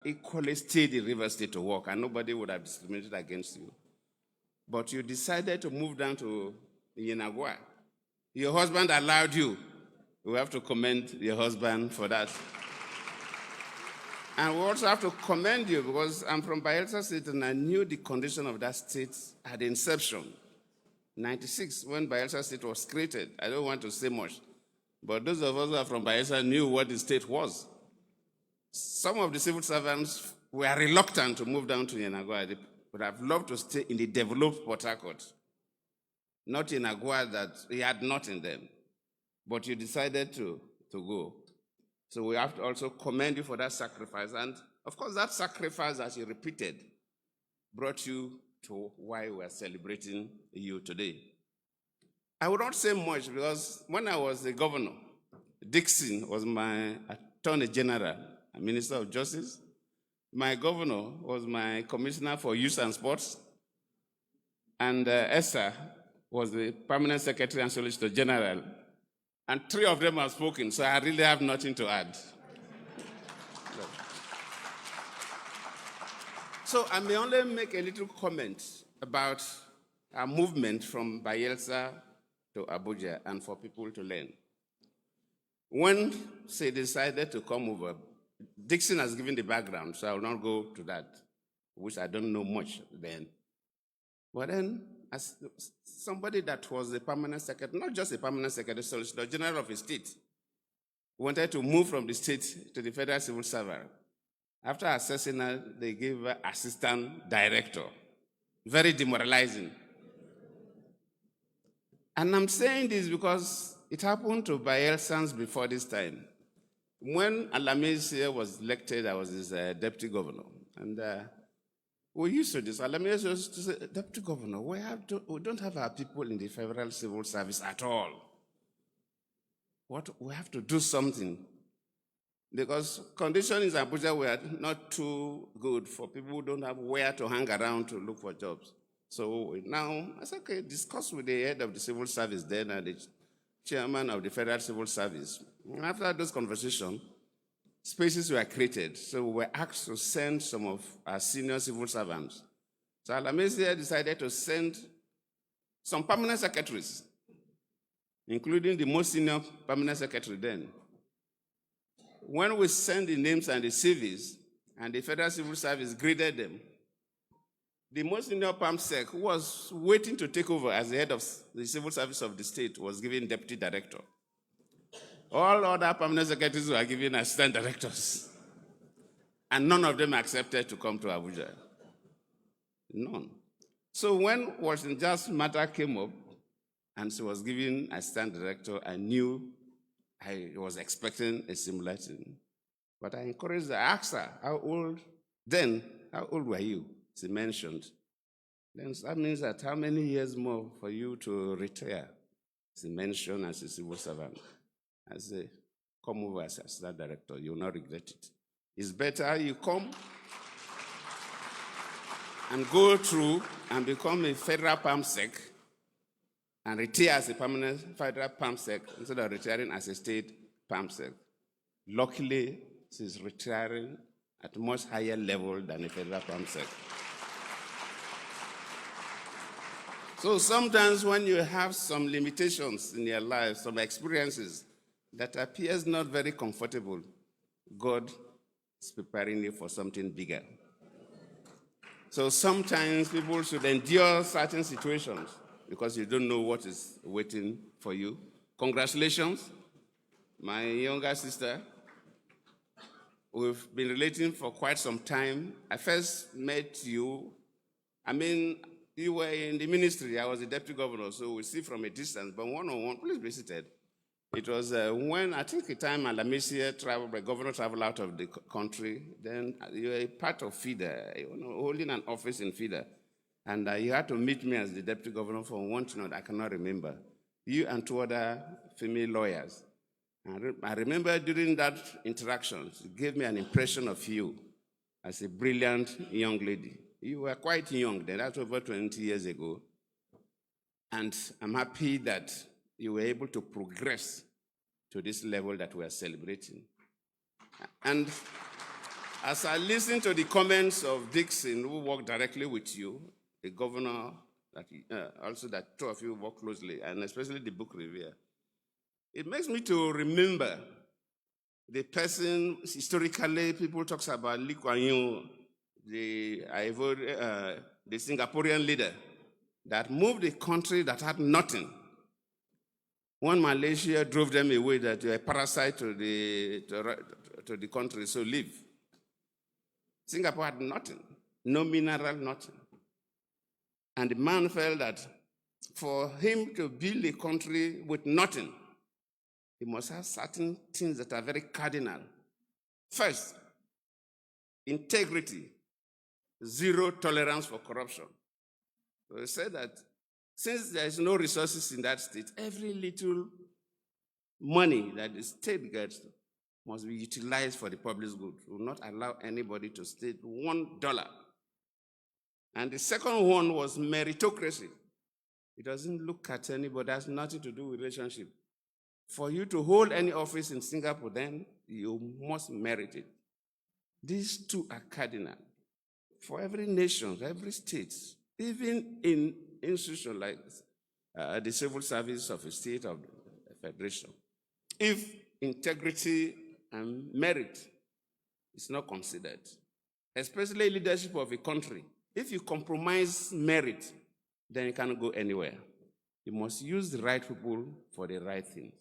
equally stayed in Rivers State to work, and nobody would have discriminated against you. But you decided to move down to Yenagua. Your husband allowed you. We have to commend your husband for that. And we also have to commend you because I'm from Bayelsa State and I knew the condition of that state at the inception. 96, when Bayelsa State was created. I don't want to say much. But those of us who are from Bayelsa knew what the state was. Some of the civil servants were reluctant to move down to Yenagua. They would have loved to stay in the developed Port Harcourt. Not in Agua that he had not in them. But you decided to go. So we have to also commend you for that sacrifice. And of course, that sacrifice, as you repeated, brought you to why we are celebrating you today. I would not say much because when I was the governor, Dickson was my attorney general and minister of justice. My governor was my commissioner for youth and sports. And Esther was the permanent secretary and solicitor general. And 3 of them have spoken, so I really have nothing to add. So I may only make a little comment about our movement from Bayelsa to Abuja and for people to learn. When they decided to come over, Dickson has given the background, so I will not go to that, which I don't know much then. But then, as somebody that was a permanent secretary, not just a permanent secretary, solicitor general of a state, wanted to move from the state to the federal civil servant. After assessing her, they gave her assistant director. Very demoralizing. And I'm saying this because it happened to Bayelsans before this time. When Alamisi was elected, I was his deputy governor. And we used to this. Alamisi used to say, Deputy Governor, we don't have our people in the federal civil service at all. We have to do something. Because conditions in Abuja were not too good for people who don't have where to hang around to look for jobs. So now, I said, okay, discuss with the head of the civil service then and the chairman of the federal civil service. And after those conversations, spaces were created. So we were asked to send some of our senior civil servants. So Alamisi decided to send some permanent secretaries, including the most senior permanent secretary then. When we sent the names and the CVs, and the Federal Civil Service graded them, the most senior PAMSEC, who was waiting to take over as the head of the civil service of the state, was given deputy director. All other permanent secretaries were given assistant directors. And none of them accepted to come to Abuja. None. So when Washington Just matter came up, and she was given assistant director, I knew I was expecting a similar thing. But I encouraged her, I asked her, how old were you? She mentioned. Then that means that how many years more for you to retire? She mentioned as a civil servant. I said, come over as assistant director, you will not regret it. It's better you come and go through and become a federal PAMSEC and retire as a permanent federal PAMSEC instead of retiring as a state PAMSEC. Luckily, she's retiring at a much higher level than a federal PAMSEC. So sometimes when you have some limitations in your life, some experiences that appears not very comfortable, God is preparing you for something bigger. So sometimes people should endure certain situations because you don't know what is waiting for you. Congratulations, my younger sister. We've been relating for quite some time. I first met you, you were in the ministry. I was the deputy governor, so we see from a distance, but one-on-one, please be seated. It was when, I think the time Alamisi traveled, the governor traveled out of the country, then you were a part of FIDA, holding an office in FIDA. And you had to meet me as the deputy governor for one thing I cannot remember. You and 2 other female lawyers. I remember during that interaction, you gave me an impression of you as a brilliant young lady. You were quite young then, that's over 20 years ago. And I'm happy that you were able to progress to this level that we are celebrating. And As I listen to the comments of Dickson, who worked directly with you, the governor, also that two of you work closely, and especially the book reviewer, it makes me to remember the person. Historically, people talk about Lee Kuan Yew, the Singaporean leader that moved a country that had nothing. When Malaysia drove them away, that you are a parasite to the country, so leave. Singapore had nothing, no mineral, nothing. And the man felt that for him to build a country with nothing, he must have certain things that are very cardinal. First, integrity, zero tolerance for corruption. So he said that since there is no resources in that state, every little money that the state gets must be utilized for the public good. We will not allow anybody to steal $1. And the second one was meritocracy. It doesn't look at anybody, it has nothing to do with relationship. For you to hold any office in Singapore, then you must merit it. These two are cardinal for every nation, every state, even in institutions like the civil service of a state of a federation. If integrity and merit is not considered, especially leadership of a country, if you compromise merit, then you cannot go anywhere. You must use the right people for the right things.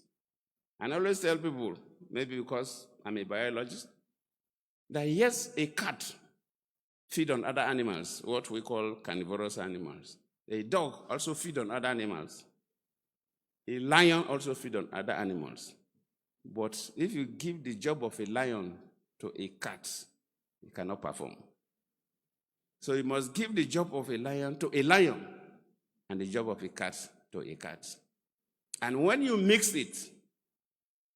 And I always tell people, maybe because I'm a biologist, that yes, a cat feeds on other animals, what we call carnivorous animals. A dog also feeds on other animals. A lion also feeds on other animals. But if you give the job of a lion to a cat, it cannot perform. So you must give the job of a lion to a lion and the job of a cat to a cat. And when you mix it,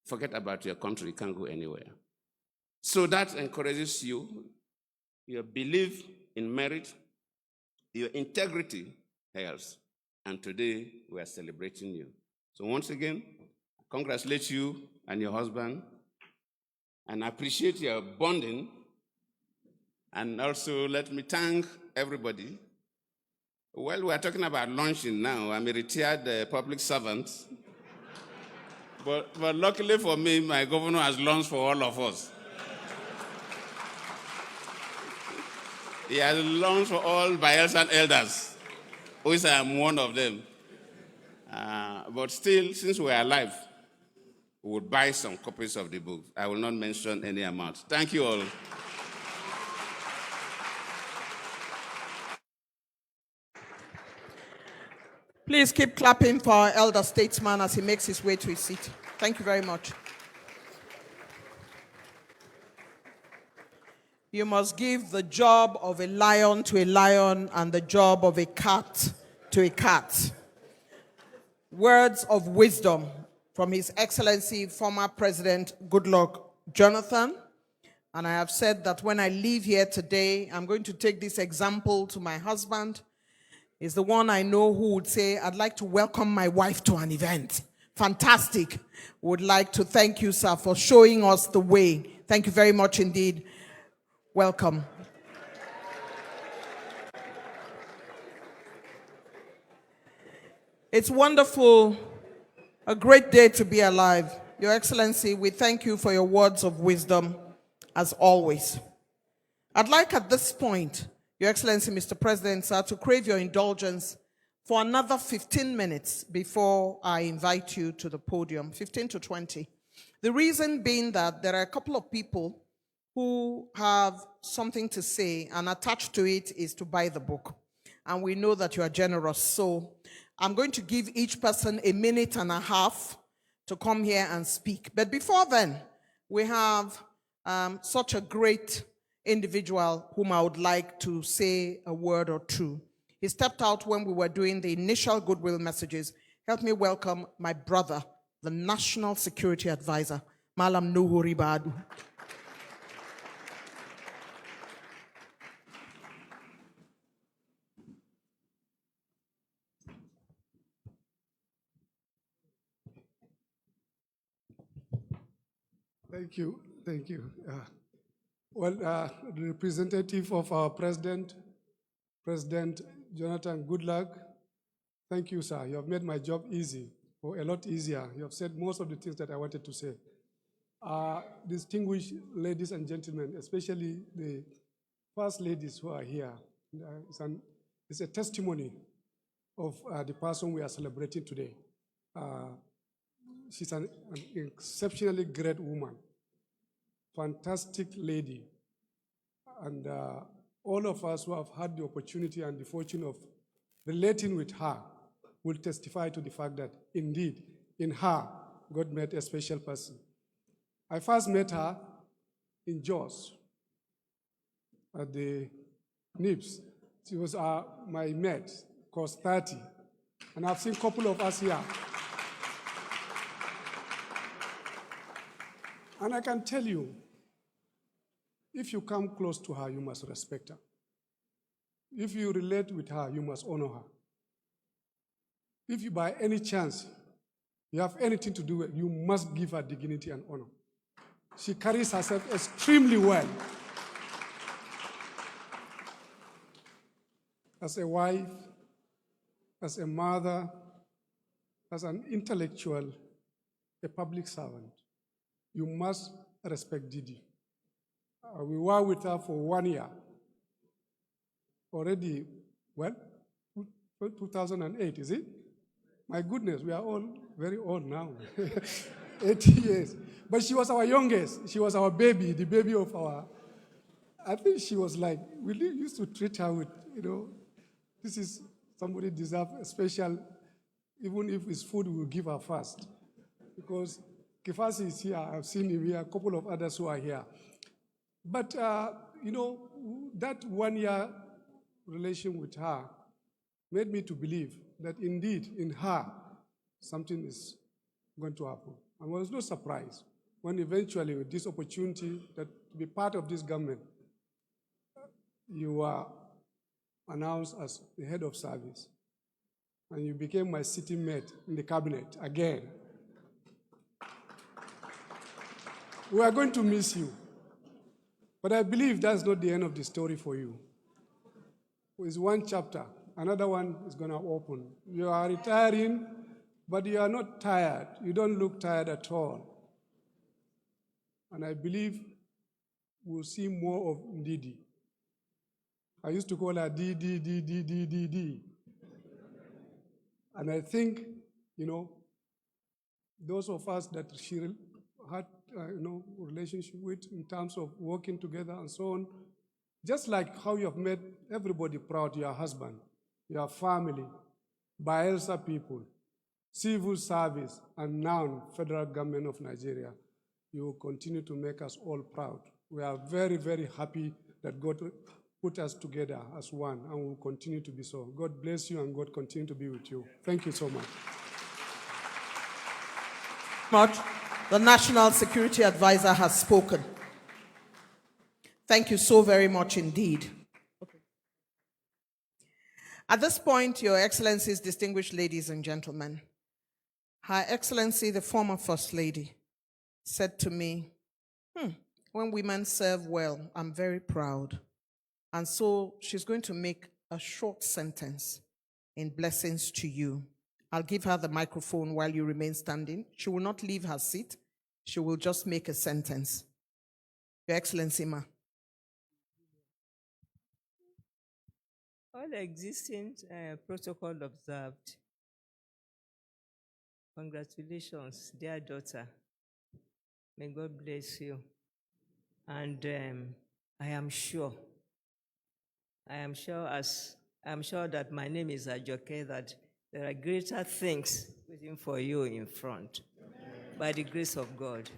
forget about your country, you can't go anywhere. So that encourages you, your belief in merit, your integrity helps. And today we are celebrating you. So once again, I congratulate you and your husband, and I appreciate your bonding. And also let me thank everybody. Well, we are talking about launching now. I'm a retired public servant. But luckily for me, my governor has launched for all of us. He has launched for all Bayelsa elders, which I am one of them. But still, since we are alive, we will buy some copies of the book. I will not mention any amount. Thank you all. Please keep clapping for our elder statesman as he makes his way to his seat. Thank you very much. You must give the job of a lion to a lion and the job of a cat to a cat. Words of wisdom from His Excellency, former President Goodluck Jonathan. And I have said that when I leave here today, I'm going to take this example to my husband. Is the one I know who would say, I'd like to welcome my wife to an event. Fantastic. Would like to thank you, sir, for showing us the way. Thank you very much indeed. Welcome. It's wonderful, a great day to be alive. Your Excellency, we thank you for your words of wisdom, as always. I'd like at this point, Your Excellency, Mr. President, sir, to crave your indulgence for another 15 minutes before I invite you to the podium, 15 to 20. The reason being that there are a couple of people who have something to say, and attached to it is to buy the book. And we know that you are generous. So I'm going to give each person a minute and a half to come here and speak. But before then, we have such a great individual whom I would like to say a word or two. He stepped out when we were doing the initial goodwill messages. Help me welcome my brother, the National Security Advisor, Malam Nuhu Ribadu. Thank you. Thank you. Well, the representative of our President Jonathan Goodluck, thank you, sir. You have made my job easy, or a lot easier. You have said most of the things that I wanted to say. Distinguished ladies and gentlemen, especially the first ladies who are here, it's a testimony of the person we are celebrating today. She's an exceptionally great woman, fantastic lady, and all of us who have had the opportunity and the fortune of relating with her will testify to the fact that indeed, in her, God made a special person. I first met her in Jos at the NIPS. She was my mate, course 30, and I've seen a couple of us here. And I can tell you, if you come close to her, you must respect her. If you relate with her, you must honor her. If you, by any chance, you have anything to do with it, you must give her dignity and honor. She carries herself extremely well. As a wife, as a mother, as an intellectual, a public servant, you must respect Didi. We were with her for 1 year. Already, well, 2008, is it? My goodness, we are all very old now. 80 years. But she was our youngest. She was our baby, the baby of our... I think she was like, we used to treat her with, this is somebody deserves a special, even if it's food, we will give her first. Because Kifasi is here, I've seen him here, a couple of others who are here. But, that 1 year relation with her made me to believe that indeed, in her, something is going to happen. And there was no surprise when eventually, with this opportunity to be part of this government, you were announced as the head of service. And you became my sitting mate in the cabinet again. We are going to miss you. But I believe that's not the end of the story for you. It's one chapter. Another one is going to open. You are retiring, but you are not tired. You don't look tired at all. And I believe we'll see more of Didi. I used to call her Didi. And I think, those of us that she had, relationship with in terms of working together and so on, just like how you have made everybody proud, your husband, your family, Bayelsa people, civil service, and now federal government of Nigeria, you will continue to make us all proud. We are very, very happy that God put us together as one, and will continue to be so. God bless you, and God continue to be with you. Thank you so much. The National Security Advisor has spoken. Thank you so very much indeed. Okay. At this point, Your Excellencies, distinguished ladies and gentlemen, Her Excellency, the former First Lady, said to me, when women serve well, I'm very proud. And so she's going to make a short sentence in blessings to you. I'll give her the microphone while you remain standing. She will not leave her seat. She will just make a sentence. Your Excellency, ma. All existing protocol observed. Congratulations, dear daughter. May God bless you. And I am sure that my name is Ajoke, that there are greater things waiting for you in front, by the grace of God.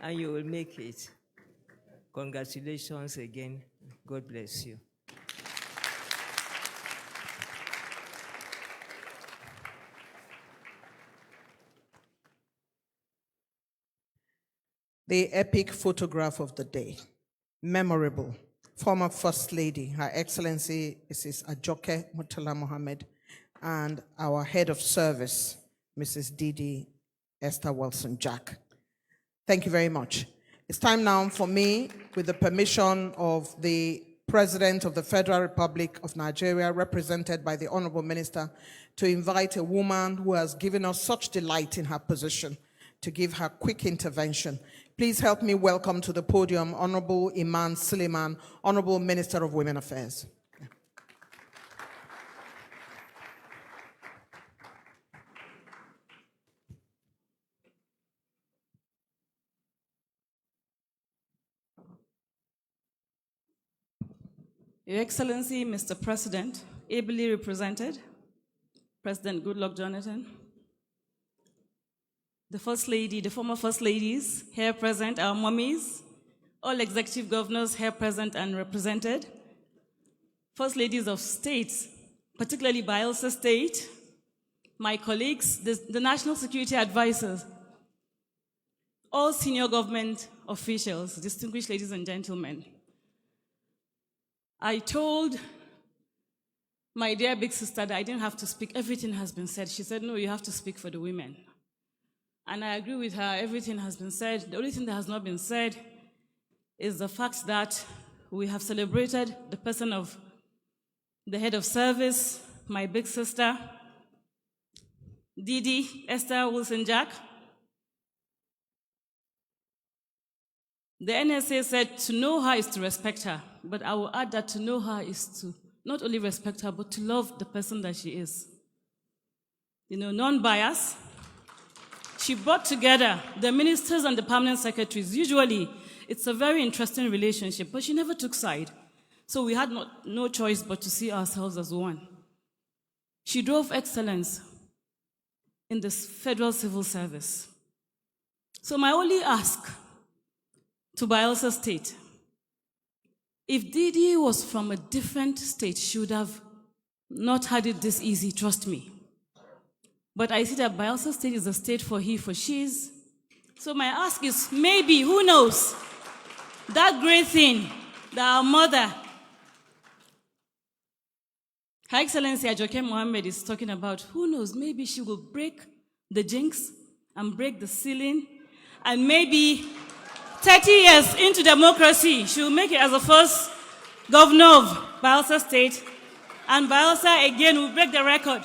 And you will make it. Congratulations again. God bless you. The epic photograph of the day. Memorable. Former First Lady, Her Excellency Mrs. Ajoke Murtala Mohammed, and our Head of Service, Mrs. Didi Walson-Jack. Thank you very much. It's time now for me, with the permission of the President of the Federal Republic of Nigeria, represented by the Honorable Minister, to invite a woman who has given us such delight in her position to give her quick intervention. Please help me welcome to the podium Honorable Iman Suleiman, Honorable Minister of Women Affairs. Your Excellency, Mr. President, ably represented, President Goodluck Jonathan, the First Lady, the former First Ladies here present, our mummies, all executive governors here present and represented, First Ladies of states, particularly Bayelsa State, my colleagues, the National Security Advisors, all senior government officials, distinguished ladies and gentlemen. I told my dear big sister that I didn't have to speak. Everything has been said. She said, no, you have to speak for the women. And I agree with her. Everything has been said. The only thing that has not been said is the fact that we have celebrated the person of the head of service, my big sister, Didi Walson-Jack'S. The NSA said to know her is to respect her, but I will add that to know her is to not only respect her, but to love the person that she is. You know, non-bias. She brought together the ministers and the permanent secretaries. Usually, it's a very interesting relationship, but she never took side. So we had no choice but to see ourselves as one. She drove excellence in the federal civil service. So my only ask to Bayelsa State, if Didi was from a different state, she would have not had it this easy, trust me. But I see that Bayelsa State is a state for he, for she's. So my ask is, maybe, who knows, that great thing that our mother, Her Excellency Ajoke Mohammed is talking about, who knows, maybe she will break the jinx and break the ceiling, and maybe 30 years into democracy, she will make it as the first governor of Bayelsa State, and Bayelsa again will break the record.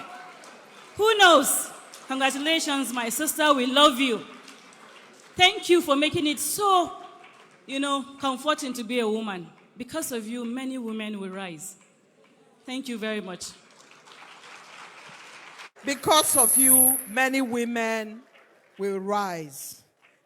Who knows? Congratulations, my sister, we love you. Thank you for making it so, comforting to be a woman. Because of you, many women will rise. Thank you very much. Because of you, many women will rise.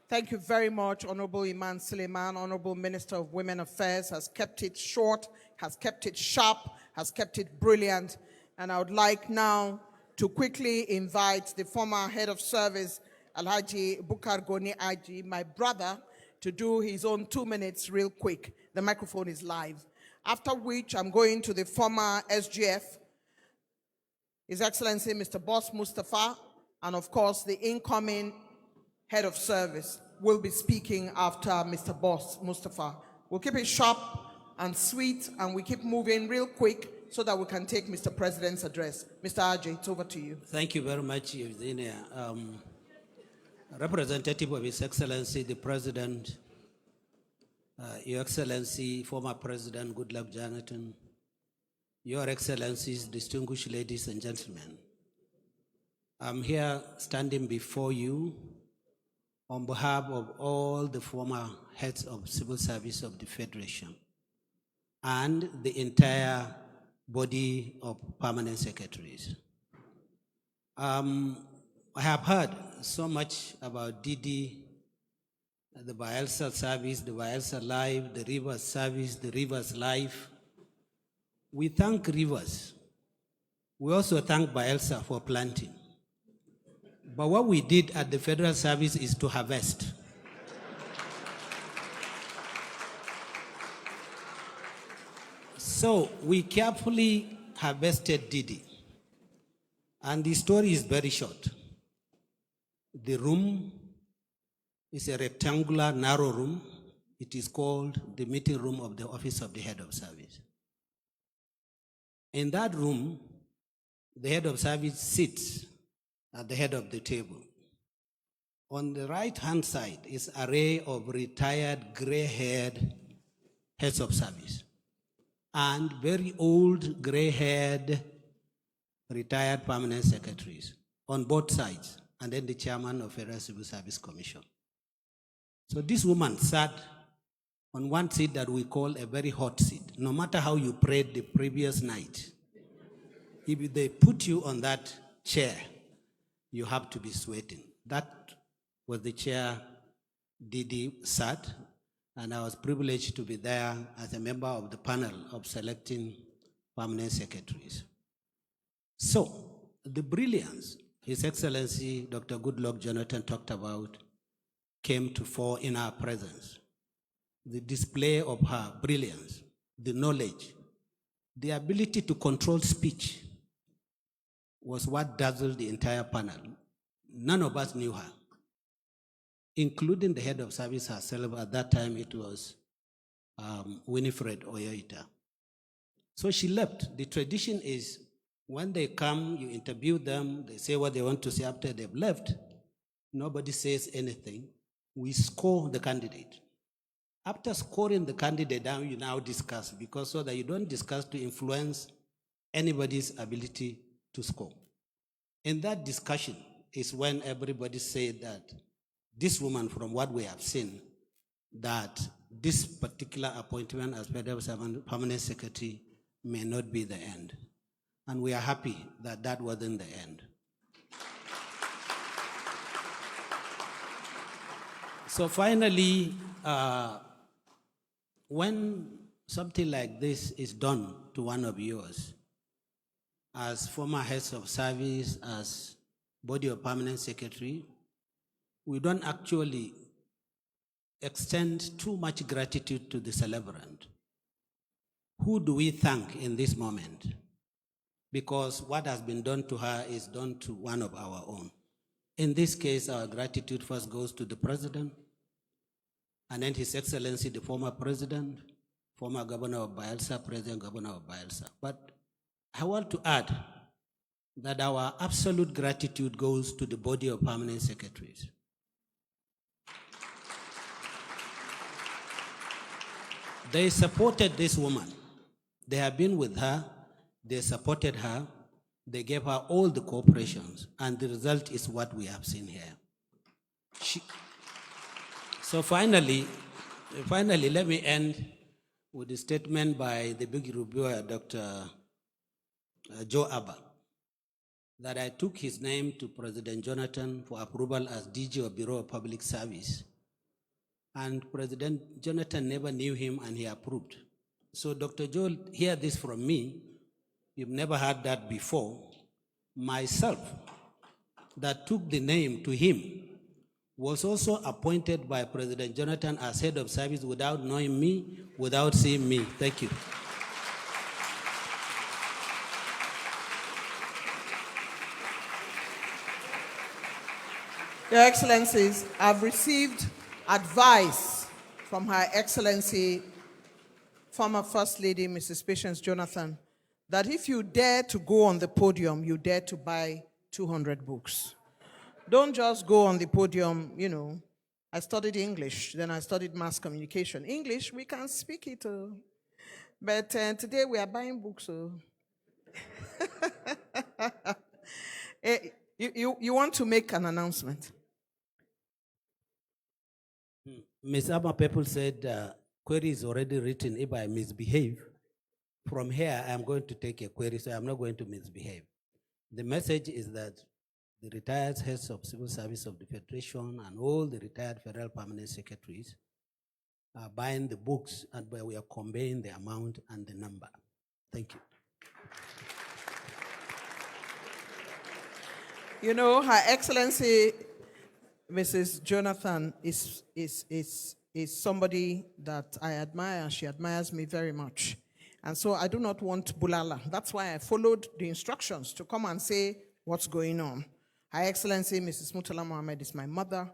Thank you very much, Honorable Iman Suleiman, Honorable Minister of Women Affairs, has kept it short, has kept it sharp, has kept it brilliant. And I would like now to quickly invite the former head of service, Alhaji Bukar Goni Aji, my brother, to do his own 2 minutes real quick. The microphone is live. After which, I'm going to the former SGF, His Excellency Mr. Boss Mustafa, and of course, the incoming head of service will be speaking after Mr. Boss Mustafa. We'll keep it sharp and sweet, and we keep moving real quick so that we can take Mr. President's address. Mr. Ajay, it's over to you. Thank you very much, Eugenia. Representative of His Excellency, the President, Your Excellency, former President Goodluck Jonathan, Your Excellencies, distinguished ladies and gentlemen, I'm here standing before you on behalf of all the former heads of civil service of the Federation and the entire body of permanent secretaries. I have heard so much about Didi, the Bayelsa service, the Bayelsa Life, the Rivers service, the Rivers Life. We thank Rivers. We also thank Bayelsa for planting. But what we did at the federal service is to harvest. So we carefully harvested Didi. And the story is very short. The room is a rectangular, narrow room. It is called the meeting room of the office of the head of service. In that room, the head of service sits at the head of the table. On the right-hand side is an array of retired gray-haired heads of service and very old gray-haired retired permanent secretaries on both sides, and then the chairman of Federal Civil Service Commission. So this woman sat on one seat that we call a very hot seat. No matter how you prayed the previous night, if they put you on that chair, you have to be sweating. That was the chair Didi sat, and I was privileged to be there as a member of the panel of selecting permanent secretaries. So, the brilliance His Excellency Dr. Goodluck Jonathan talked about came to fore in our presence. The display of her brilliance, the knowledge, the ability to control speech was what dazzled the entire panel. None of us knew her, including the head of service herself. At that time, it was Winifred Oyoita. So she left. The tradition is when they come, you interview them, they say what they want to say after they've left. Nobody says anything. We score the candidate. After scoring the candidate down, you now discuss, because so that you don't discuss to influence anybody's ability to score. In that discussion is when everybody said that this woman, from what we have seen, that this particular appointment as Federal Permanent Secretary may not be the end. And we are happy that that wasn't the end. So finally, when something like this is done to one of yours, as former heads of service, as body of permanent secretary, we don't actually extend too much gratitude to the celebrant. Who do we thank in this moment? Because what has been done to her is done to one of our own. In this case, our gratitude first goes to the president, and then His Excellency, the former president, former governor of Bayelsa, present governor of Bayelsa. But I want to add that our absolute gratitude goes to the body of permanent secretaries. They supported this woman. They have been with her. They supported her. They gave her all the cooperations, and the result is what we have seen here. So finally, let me end with a statement by the big reviewer, Dr. Joe Abba, that I took his name to President Jonathan for approval as DG of Bureau of Public Service. And President Jonathan never knew him, and he approved. So Dr. Joe, hear this from me. You've never heard that before. Myself, that took the name to him, was also appointed by President Jonathan as head of service without knowing me, without seeing me. Thank you. Your Excellencies, I've received advice from Her Excellency, former First Lady, Mrs. Patience Jonathan, that if you dare to go on the podium, you dare to buy 200 books. Don't just go on the podium, you know. I studied English, then I studied mass communication. English, we can speak it. But today we are buying books. You want to make an announcement? Ms. Abba People said, query is already written. If I misbehave, from here I'm going to take a query, so I'm not going to misbehave. The message is that the retired heads of civil service of the Federation and all the retired federal permanent secretaries are buying the books, and we are conveying the amount and the number. Thank you. You know, Her Excellency, Mrs. Jonathan, is somebody that I admire. She admires me very much. And so I do not want bulala. That's why I followed the instructions to come and say what's going on. Her Excellency, Mrs. Mutala Mohammed is my mother.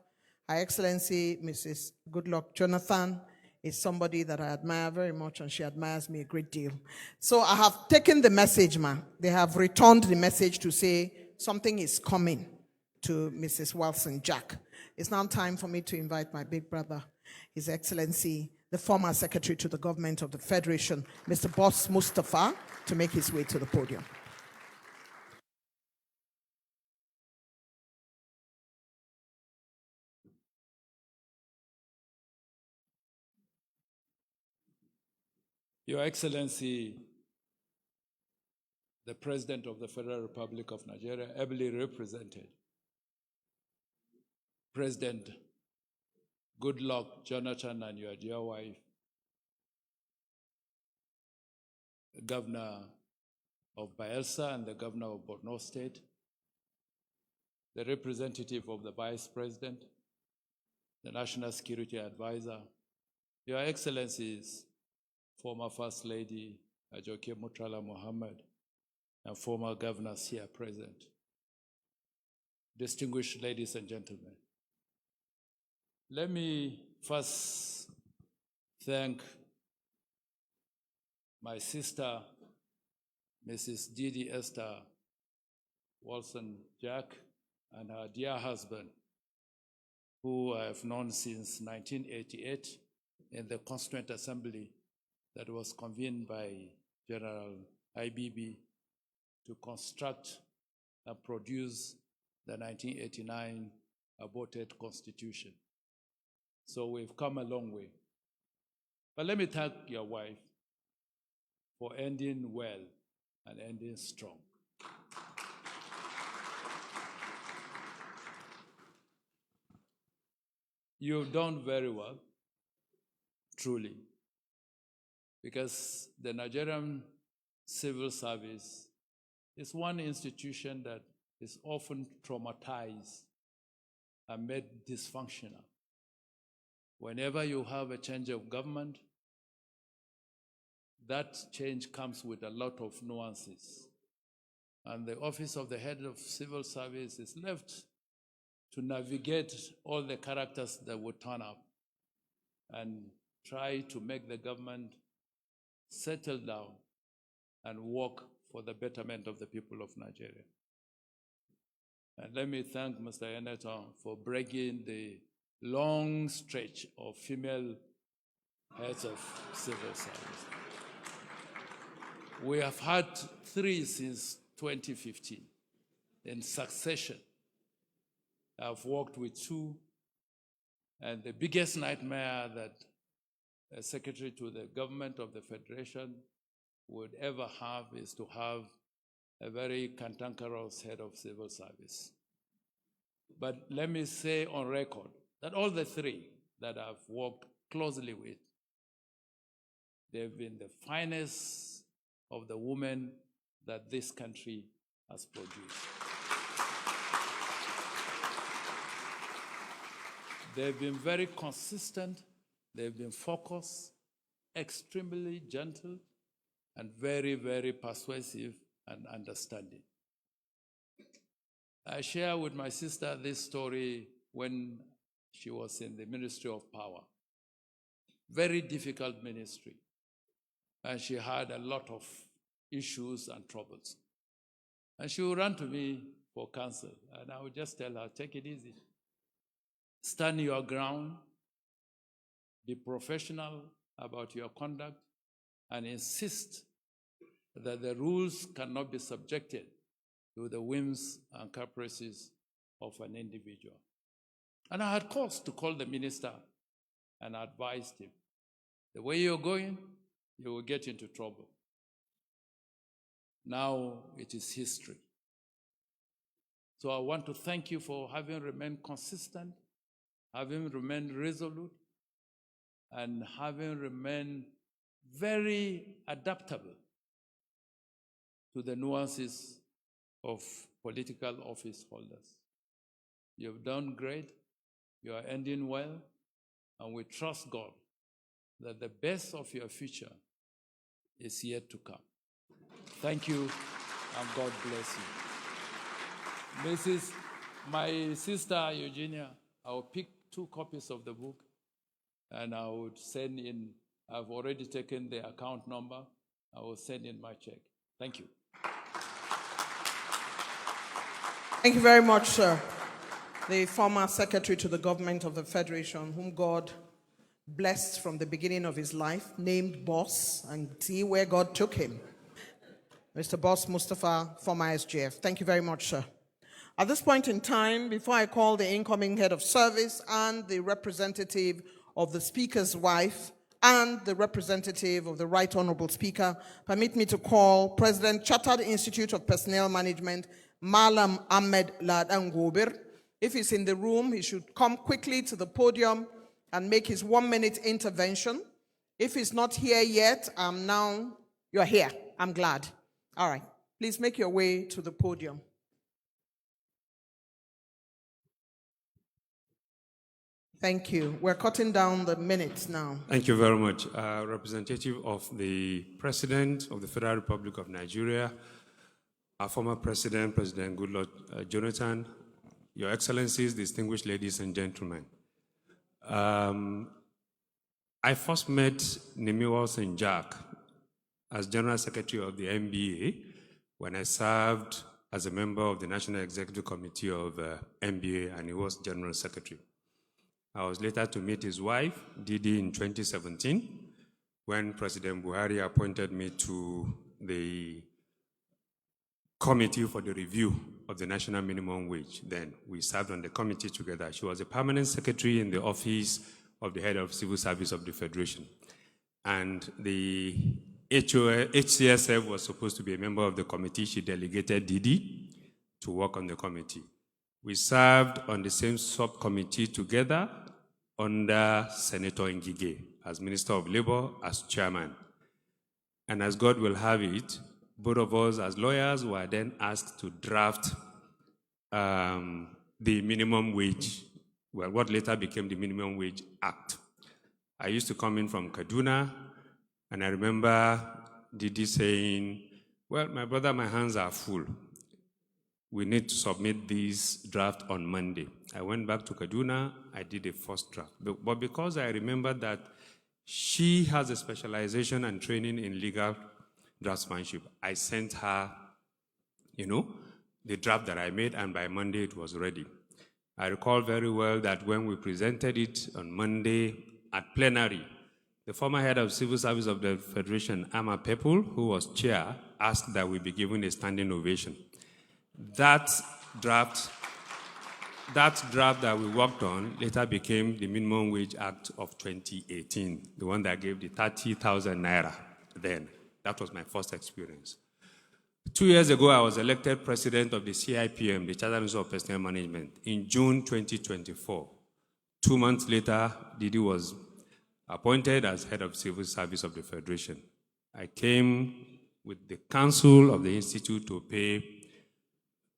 Her Excellency, Mrs. Goodluck Jonathan is somebody that I admire very much, and she admires me a great deal. So I have taken the message, ma. They have returned the message to say something is coming. to Mrs. Walson-Jack. It's now time for me to invite my big brother, His Excellency, the former Secretary to the Government of the Federation, Mr. Boss Mustafa, to make his way to the podium. Your Excellency, the President of the Federal Republic of Nigeria, ably represented, President Goodluck Jonathan and your dear wife, the Governor of Bayelsa and the Governor of Borno State, the representative of the Vice President, the National Security Advisor, Your Excellencies, former First Lady Ajoke Murtala Mohammed, and former governors here present. Distinguished ladies and gentlemen, let me first thank my sister, Mrs. Didi Walson-Jack, and her dear husband, who I have known since 1988 in the Constituent Assembly that was convened by General IBB to construct and produce the 1989 aborted Constitution. So we've come a long way. But let me thank your wife for ending well and ending strong. You've done very well, truly, because the Nigerian civil service is one institution that is often traumatized and made dysfunctional. Whenever you have a change of government, that change comes with a lot of nuances. And the office of the head of civil service is left to navigate all the characters that would turn up and try to make the government settle down and work for the betterment of the people of Nigeria. And let me thank Mr. Eneton for breaking the long stretch of female heads of civil service. We have had 3 since 2015 in succession. I've worked with 2, and the biggest nightmare that a secretary to the government of the Federation would ever have is to have a very cantankerous head of civil service. But let me say on record that all the 3 that I've worked closely with, they've been the finest of the women that this country has produced. They've been very consistent, they've been focused, extremely gentle, and very, very persuasive and understanding. I share with my sister this story when she was in the Ministry of Power. Very difficult ministry. And she had a lot of issues and troubles. And she would run to me for counsel. And I would just tell her, take it easy. Stand your ground. Be professional about your conduct. And insist that the rules cannot be subjected to the whims and caprices of an individual. And I had cause to call the minister and advised him, the way you're going, you will get into trouble. Now it is history. So I want to thank you for having remained consistent, having remained resolute, and having remained very adaptable to the nuances of political office holders. You've done great, you are ending well, and we trust God that the best of your future is yet to come. Thank you, and God bless you. My sister Eugenia, I will pick 2 copies of the book, and I would send in, I've already taken the account number, I will send in my check. Thank you. Thank you very much, sir. the former secretary to the government of the Federation, whom God blessed from the beginning of his life, named Boss, and see where God took him. Mr. Boss Mustafa, former SGF. Thank you very much, sir. At this point in time, before I call the incoming head of service and the representative of the Speaker's wife and the representative of the Right Honorable Speaker, permit me to call President Chartered Institute of Personnel Management, Malam Ahmed Ladan Gobir. If he's in the room, he should come quickly to the podium and make his 1-minute intervention. If he's not here yet, you're here. I'm glad. All right. Please make your way to the podium. Thank you. We're cutting down the minutes now. Thank you very much. Representative of the President of the Federal Republic of Nigeria, our former President, President Goodluck Jonathan, Your Excellencies, distinguished ladies and gentlemen. I first met Didi Walson-Jack'S as General Secretary of the NBA when I served as a member of the National Executive Committee of NBA, and he was General Secretary. I was later to meet his wife, Didi, in 2017, when President Buhari appointed me to the committee for the review of the national minimum wage. Then we served on the committee together. She was a permanent secretary in the office of the head of civil service of the Federation. And the HCSF was supposed to be a member of the committee. She delegated Didi to work on the committee. We served on the same subcommittee together under Senator Ngige as Minister of Labor, as chairman. And as God will have it, both of us as lawyers were then asked to draft the minimum wage, well, what later became the Minimum Wage Act. I used to come in from Kaduna, and I remember Didi saying, well, my brother, my hands are full. We need to submit this draft on Monday. I went back to Kaduna, I did a first draft. But because I remember that she has a specialization and training in legal draftsmanship, I sent her, the draft that I made, and by Monday it was ready. I recall very well that when we presented it on Monday at plenary, the former head of civil service of the Federation, Ama Pepul, who was chair, asked that we be given a standing ovation. That draft that we worked on later became the Minimum Wage Act of 2018, the one that gave the 30,000 naira then. That was my first experience. 2 years ago, I was elected president of the CIPM, the Chartered Institute of Personnel Management, in June 2024. 2 months later, Didi was appointed as head of civil service of the Federation. I came with the council of the institute to pay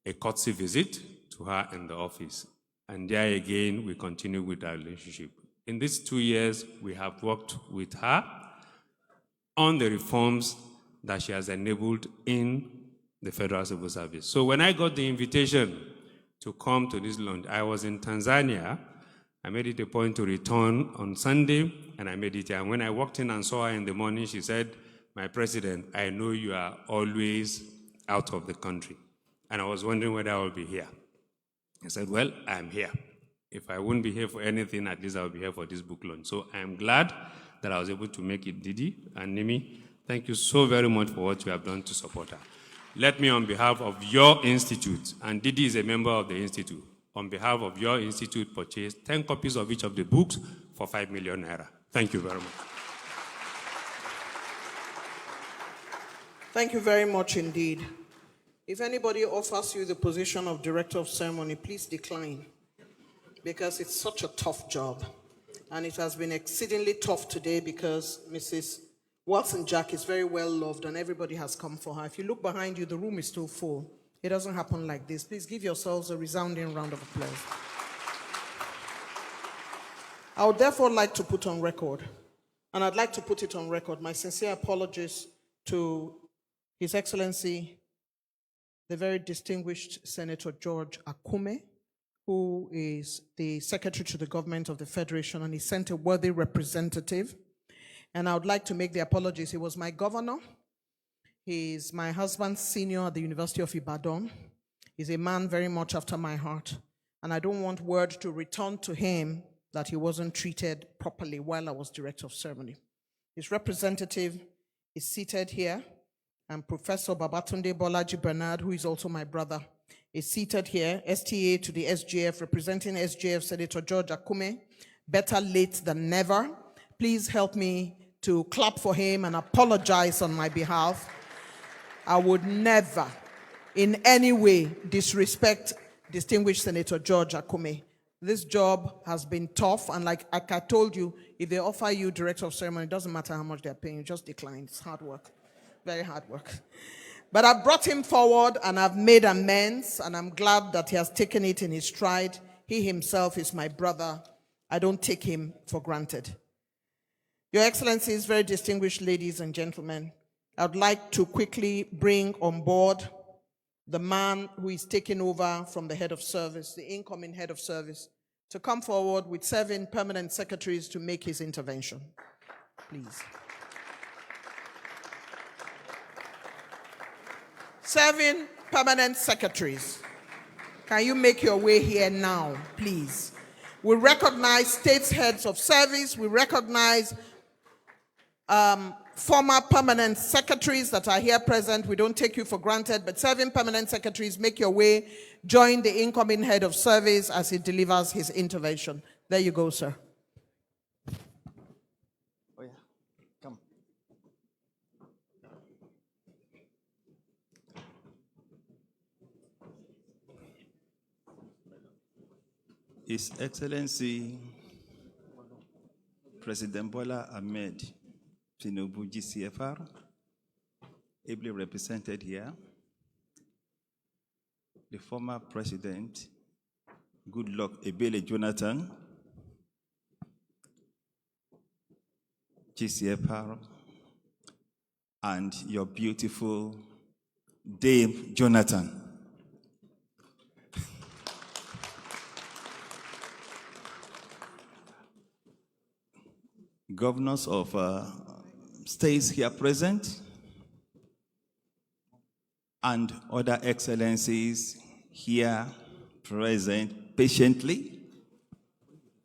a courtesy visit to her in the office. And there again, we continue with our relationship. In these 2 years, we have worked with her on the reforms that she has enabled in the Federal Civil Service. So when I got the invitation to come to this lunch, I was in Tanzania. I made it a point to return on Sunday, and I made it here. And when I walked in and saw her in the morning, she said, "My president, I know you are always out of the country. And I was wondering whether I will be here." I said, "Well, I'm here. If I wouldn't be here for anything, at least I'll be here for this book launch." So I'm glad that I was able to make it. Didi and Nimi, thank you so very much for what you have done to support her. Let me, on behalf of your institute, and Didi is a member of the institute, on behalf of your institute, purchase 10 copies of each of the books for 5 million naira. Thank you very much. Thank you very much indeed. If anybody offers you the position of director of ceremony, please decline, because it's such a tough job. And it has been exceedingly tough today because Mrs. Walson-Jack is very well loved and everybody has come for her. If you look behind you, the room is still full. It doesn't happen like this. Please give yourselves a resounding round of applause. I would therefore like to put on record, and I'd like to put it on record, my sincere apologies to His Excellency, the very distinguished Senator George Akume, who is the Secretary to the Government of the Federation, and he sent a worthy representative. And I would like to make the apologies. He was my governor. He's my husband's senior at the University of Ibadan. He's a man very much after my heart. and I don't want word to return to him that he wasn't treated properly while I was director of ceremony. His representative is seated here, and Professor Babatunde Bolaji Bernard, who is also my brother, is seated here, STA to the SGF, representing SGF Senator George Akume. Better late than never. Please help me to clap for him and apologize on my behalf. I would never in any way disrespect distinguished Senator George Akume. This job has been tough, and like I told you, if they offer you director of ceremony, it doesn't matter how much they're paying you, just decline. It's hard work, very hard work. But I brought him forward and I've made amends, and I'm glad that he has taken it in his stride. He himself is my brother. I don't take him for granted. Your Excellencies, very distinguished ladies and gentlemen, I'd like to quickly bring on board the man who is taking over from the head of service, the incoming head of service, to come forward with 7 permanent secretaries to make his intervention. Please. 7 permanent secretaries. Can you make your way here now, please? We recognize states heads of service. We recognize former permanent secretaries that are here present. We don't take you for granted, but 7 permanent secretaries, make your way, join the incoming head of service as he delivers his intervention. There you go, sir. Oh yeah, come. His Excellency President Bola Tinubu, GCFR, ably represented here. The former President Goodluck Jonathan, GCFR, and your beautiful Dame Jonathan. Governors of states here present, and other excellencies here present patiently.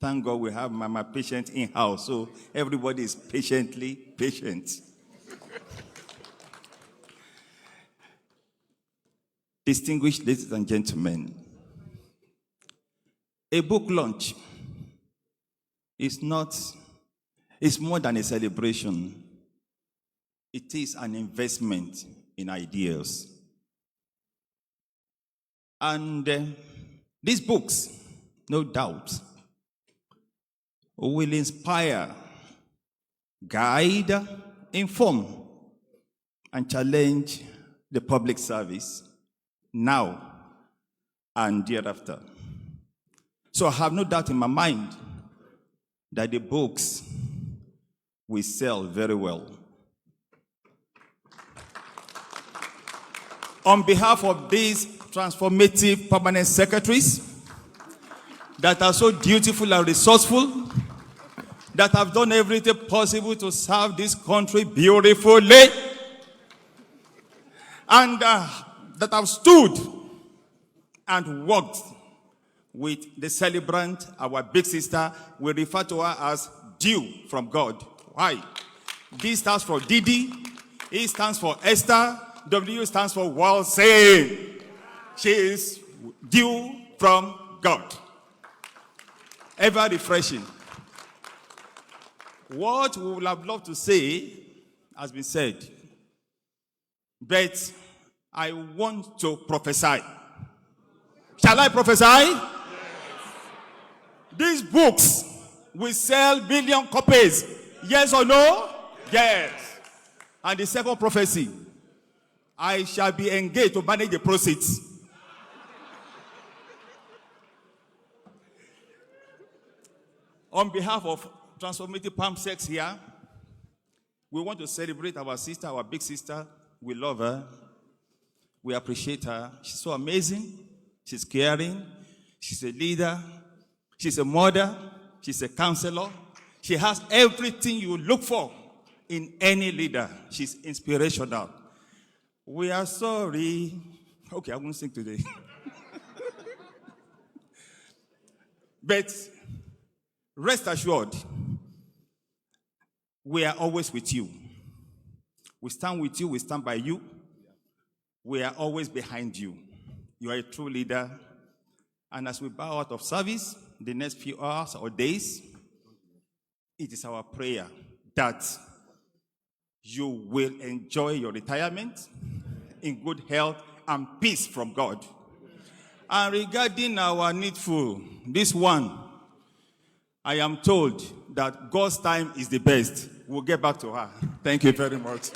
Thank God we have Mama Patient in-house, so everybody is patiently patient. Distinguished ladies and gentlemen, a book launch is more than a celebration. It is an investment in ideas. And these books, no doubt, will inspire, guide, inform, and challenge the public service now and thereafter. So I have no doubt in my mind that the books will sell very well. On behalf of these transformative permanent secretaries that are so dutiful and resourceful, that have done everything possible to serve this country beautifully, and that have stood and worked with the celebrant, our big sister. We refer to her as due from God. Why? D stands for Didi, E stands for Esther, W stands for Walson. She is due from God. Ever refreshing. What we would have loved to say has been said, but I want to prophesy. Shall I prophesy? Yes. These books will sell million copies. Yes or no? Yes. And the second prophecy, I shall be engaged to manage the proceeds. On behalf of Transformative Palm Sex here, we want to celebrate our sister, our big sister. We love her. We appreciate her. She's so amazing. She's caring. She's a leader. She's a mother. She's a counselor. She has everything you look for in any leader. She's inspirational. We are sorry. Okay, I won't sing today. But rest assured, we are always with you. We stand with you, we stand by you. We are always behind you. You are a true leader. And as we bow out of service the next few hours or days, it is our prayer that you will enjoy your retirement in good health and peace from God. And regarding our needful, this one, I am told that God's time is the best. We'll get back to her. Thank you very much.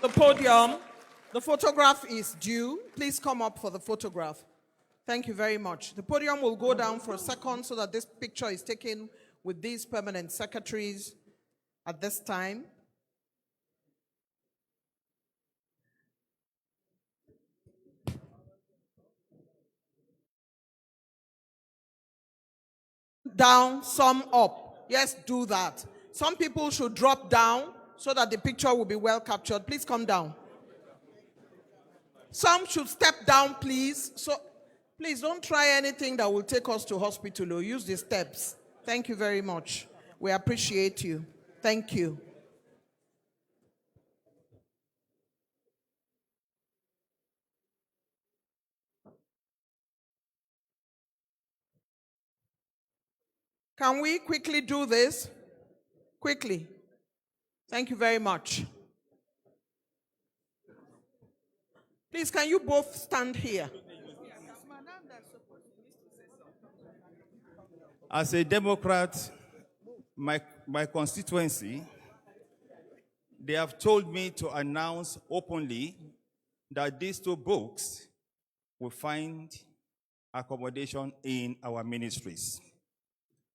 The podium, the photograph is due. Please come up for the photograph. Thank you very much. The podium will go down for a second so that this picture is taken with these permanent secretaries at this time. Down, some up. Yes, do that. Some people should drop down so that the picture will be well captured. Please come down. Some should step down, please. So please don't try anything that will take us to hospital or use the steps. Thank you very much. We appreciate you. Thank you. Can we quickly do this? Quickly. Thank you very much. Please, can you both stand here? As a Democrat, my constituency, they have told me to announce openly that these two books will find accommodation in our ministries,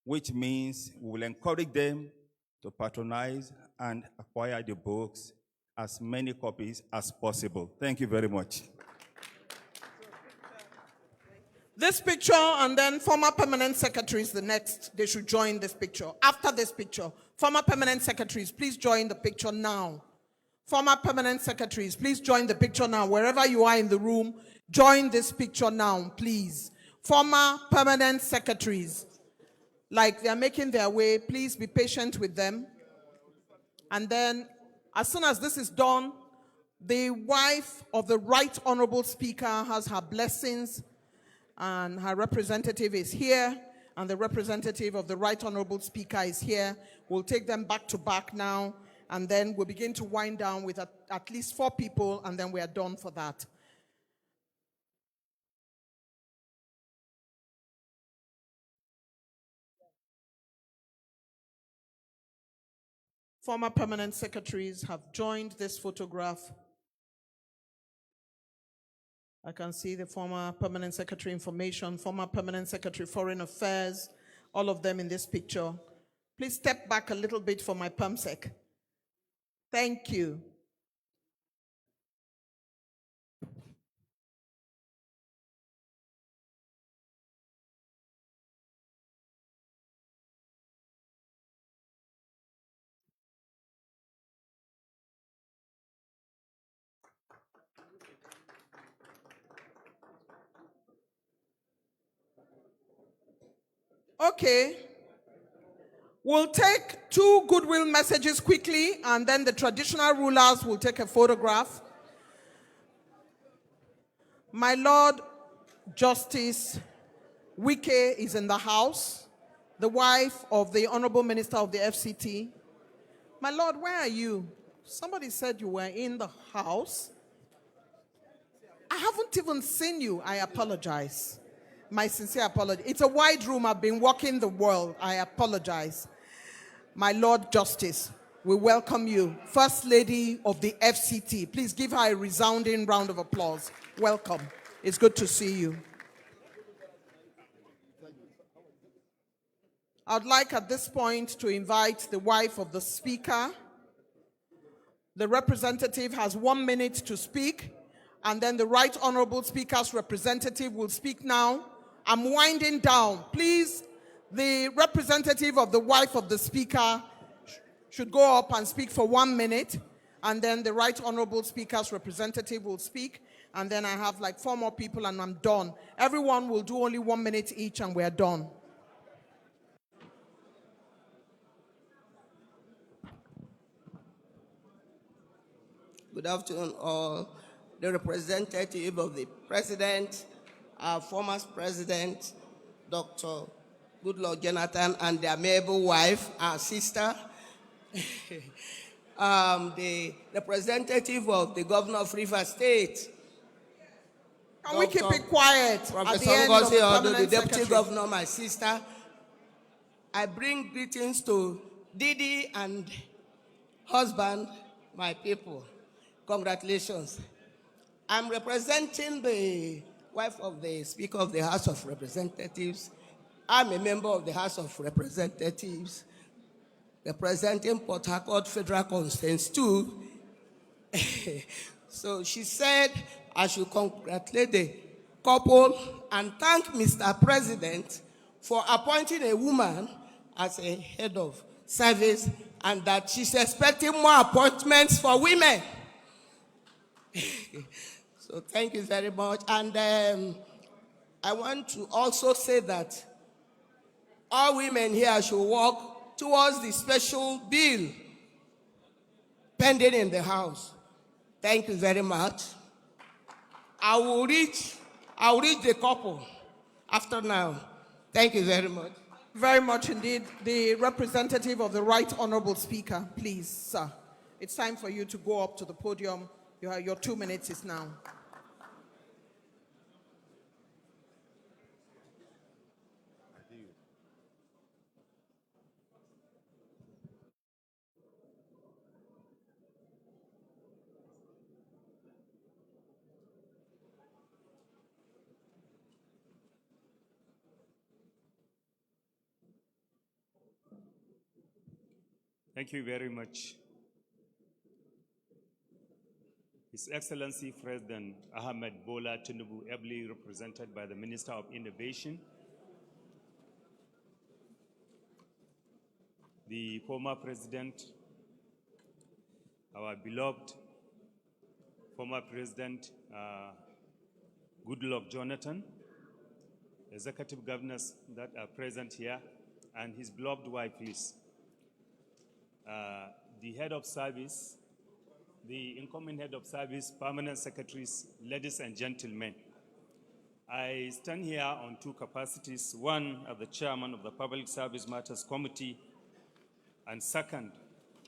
which means we will encourage them to patronize and acquire the books, as many copies as possible. Thank you very much. This picture and then former permanent secretaries, the next, they should join this picture. After this picture, former permanent secretaries, please join the picture now. Former permanent secretaries, please join the picture now. Wherever you are in the room, join this picture now, please. Former permanent secretaries, like they're making their way, please be patient with them. And then, as soon as this is done, the wife of the Right Honorable Speaker has her blessings, and her representative is here, and the representative of the Right Honorable Speaker is here. We'll take them back to back now, and then we'll begin to wind down with at least 4 people, and then we are done for that. Former permanent secretaries have joined this photograph. I can see the former permanent secretary information, former permanent secretary foreign affairs, all of them in this picture. Please step back a little bit for my PERMSEC. Thank you. Okay. We'll take 2 goodwill messages quickly, and then the traditional rulers will take a photograph. My Lord Justice Wike is in the house, the wife of the Honorable Minister of the FCT. My Lord, where are you? Somebody said you were in the house. I haven't even seen you. I apologize. My sincere apology. It's a wide room. I've been walking the world. I apologize. My Lord Justice, we welcome you. First Lady of the FCT. Please give her a resounding round of applause. Welcome. It's good to see you. I'd like at this point to invite the wife of the Speaker. The representative has 1 minute to speak, and then the Right Honorable Speaker's representative will speak now. I'm winding down. Please, the representative of the wife of the Speaker should go up and speak for 1 minute. and then the Right Honorable Speaker's representative will speak, and then I have like 4 more people and I'm done. Everyone will do only 1 minute each and we're done. Good afternoon, all. The representative of the President, our former President, Dr. Goodluck Jonathan, and their amiable wife, our sister, the representative of the Governor of Rivers State. Can we keep it quiet? Professor At the, the Deputy Secretary. Governor, my sister. I bring greetings to Didi and husband, my people. Congratulations. I'm representing the wife of the Speaker of the House of Representatives. I'm a member of the House of Representatives, representing Port Harcourt Federal Constituency 2. So she said I should congratulate the couple and thank Mr. President for appointing a woman as a head of service, and that she's expecting more appointments for women. So thank you very much. And I want to also say that all women here should work towards the special bill pending in the House. Thank you very much. I'll reach the couple after now. Thank you very much. Very much indeed. The representative of the Right Honorable Speaker, please, sir. It's time for you to go up to the podium. Your 2 minutes is now. Thank you very much. His Excellency President Bola Tinubu, ably represented by the Minister of Innovation, the former President, our beloved former President Goodluck Jonathan, executive governors that are present here, and his beloved wife, Liz. The head of service, the incoming head of service, permanent secretaries, ladies and gentlemen. I stand here on 2 capacities, one as the chairman of the Public Service Matters Committee, and second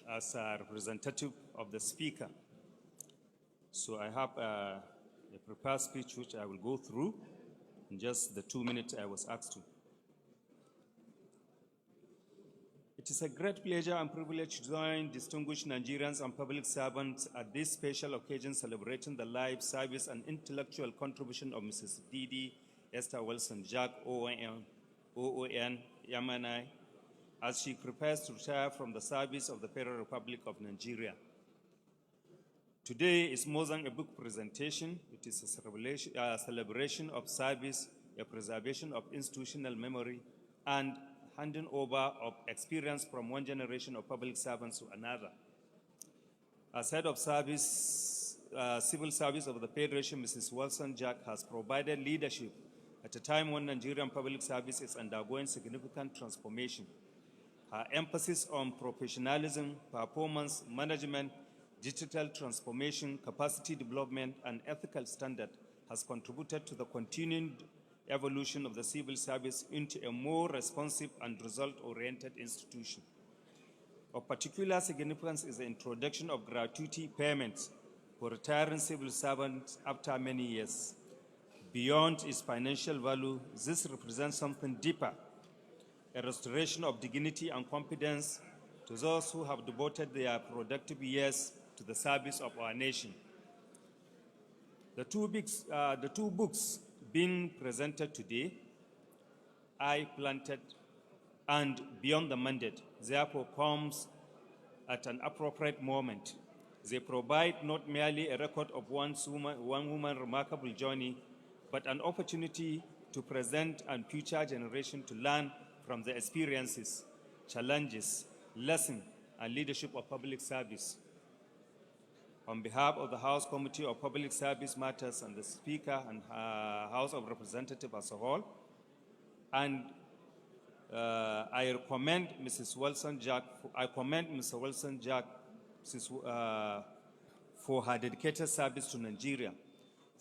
as a representative of the Speaker. So I have a prepared speech which I will go through in just the 2 minutes I was asked to. It is a great pleasure and privilege to join distinguished Nigerians and public servants at this special occasion celebrating the life, service, and intellectual contribution of Mrs. Didi Walson-Jack'S, OON, Yamani, as she prepares to retire from the service of the Federal Republic of Nigeria. Today is more than a book presentation. It is a celebration of service, a preservation of institutional memory, and handing over of experience from one generation of public servants to another. As head of service, civil service of the Federation, Mrs. Walson-Jack'S has provided leadership at a time when Nigerian public service is undergoing significant transformation. Her emphasis on professionalism, performance management, digital transformation, capacity development, and ethical standard has contributed to the continuing evolution of the civil service into a more responsive and result-oriented institution. Of particular significance is the introduction of gratuity payments for retiring civil servants after many years. Beyond its financial value, this represents something deeper, a restoration of dignity and confidence to those who have devoted their productive years to the service of our nation. The two books being presented today, I Planted and Beyond the Mandate, therefore comes at an appropriate moment. They provide not merely a record of one woman's remarkable journey, but an opportunity to present and future generations to learn from the experiences, challenges, lessons, and leadership of public service. On behalf of the House Committee of Public Service Matters and the Speaker and House of Representatives as a whole, and I recommend Mrs. Wilson-Jack. I commend Mr. Wilson-Jack for her dedicated service to Nigeria.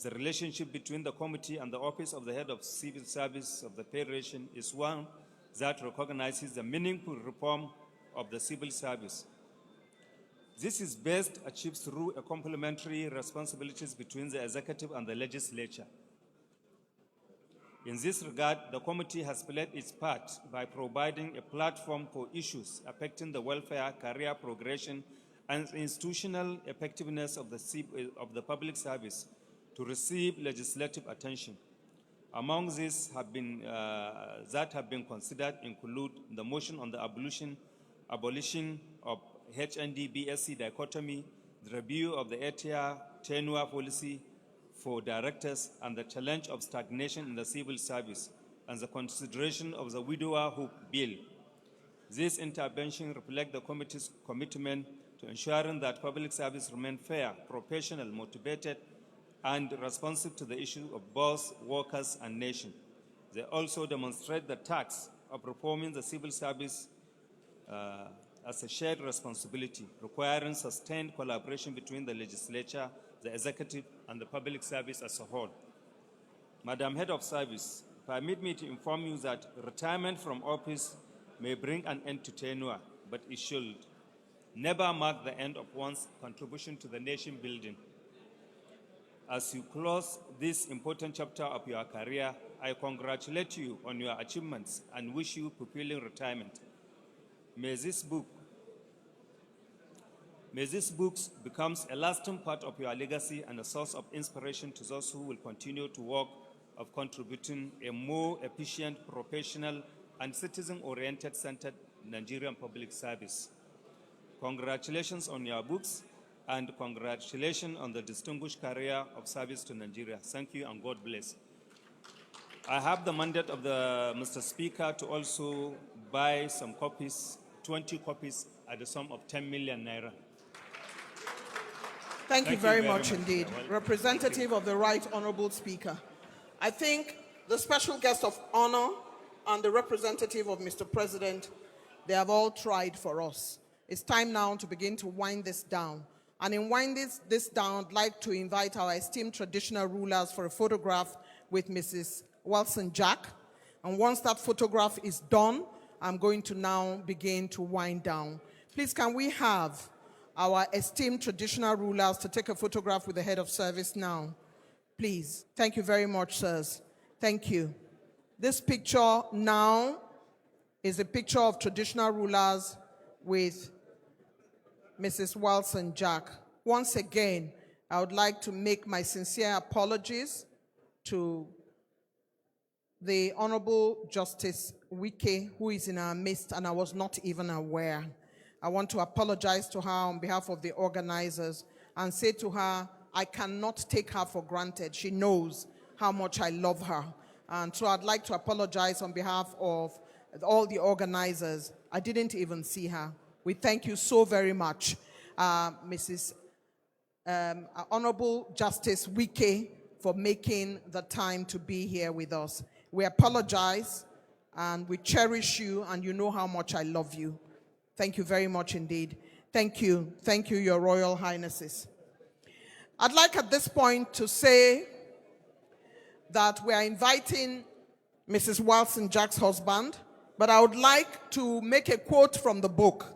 The relationship between the committee and the Office of the Head of Civil Service of the Federation is one that recognizes the meaningful reform of the civil service. This is best achieved through a complementary responsibilities between the executive and the legislature. In this regard, the committee has played its part by providing a platform for issues affecting the welfare, career progression, and institutional effectiveness of the public service to receive legislative attention. Among these that have been considered include the motion on the abolition of HND-BSc dichotomy, the review of the 8-year tenure policy for directors, and the challenge of stagnation in the civil service, and the consideration of the widowerhood bill. These interventions reflect the committee's commitment to ensuring that public service remain fair, professional, motivated, and responsive to the issue of both workers and nation. They also demonstrate the task of reforming the civil service as a shared responsibility, requiring sustained collaboration between the legislature, the executive, and the public service as a whole. Madam Head of Service, permit me to inform you that retirement from office may bring an end to tenure, but it should never mark the end of one's contribution to the nation building. As you close this important chapter of your career, I congratulate you on your achievements and wish you fulfilling retirement. May this book become a lasting part of your legacy and a source of inspiration to those who will continue to work of contributing a more efficient, professional, and citizen-oriented centered Nigerian public service. Congratulations on your books, and congratulations on the distinguished career of service to Nigeria. Thank you and God bless. I have the mandate of Mr. Speaker to also buy some copies, 20 copies at the sum of 10 million naira. Thank you very much indeed. Representative of the Right Honorable Speaker. I think the special guest of honor and the representative of Mr. President, they have all tried for us. It's time now to begin to wind this down. And in winding this down, I'd like to invite our esteemed traditional rulers for a photograph with Mrs. Wilson-Jack. And once that photograph is done, I'm going to now begin to wind down. Please, can we have our esteemed traditional rulers to take a photograph with the head of service now? Please. Thank you very much, sirs. Thank you. This picture now is a picture of traditional rulers with Mrs. Wilson-Jack. Once again, I would like to make my sincere apologies to the Honorable Justice Wike, who is in our midst, and I was not even aware. I want to apologize to her on behalf of the organizers and say to her, I cannot take her for granted. She knows how much I love her. And so I'd like to apologize on behalf of all the organizers. I didn't even see her. We thank you so very much, Mrs. Honorable Justice Wike, for making the time to be here with us. We apologize and we cherish you, and you know how much I love you. Thank you very much indeed. Thank you. Thank you, Your Royal Highnesses. I'd like at this point to say that we are inviting Mrs. Wilson-Jack's husband, but I would like to make a quote from the book.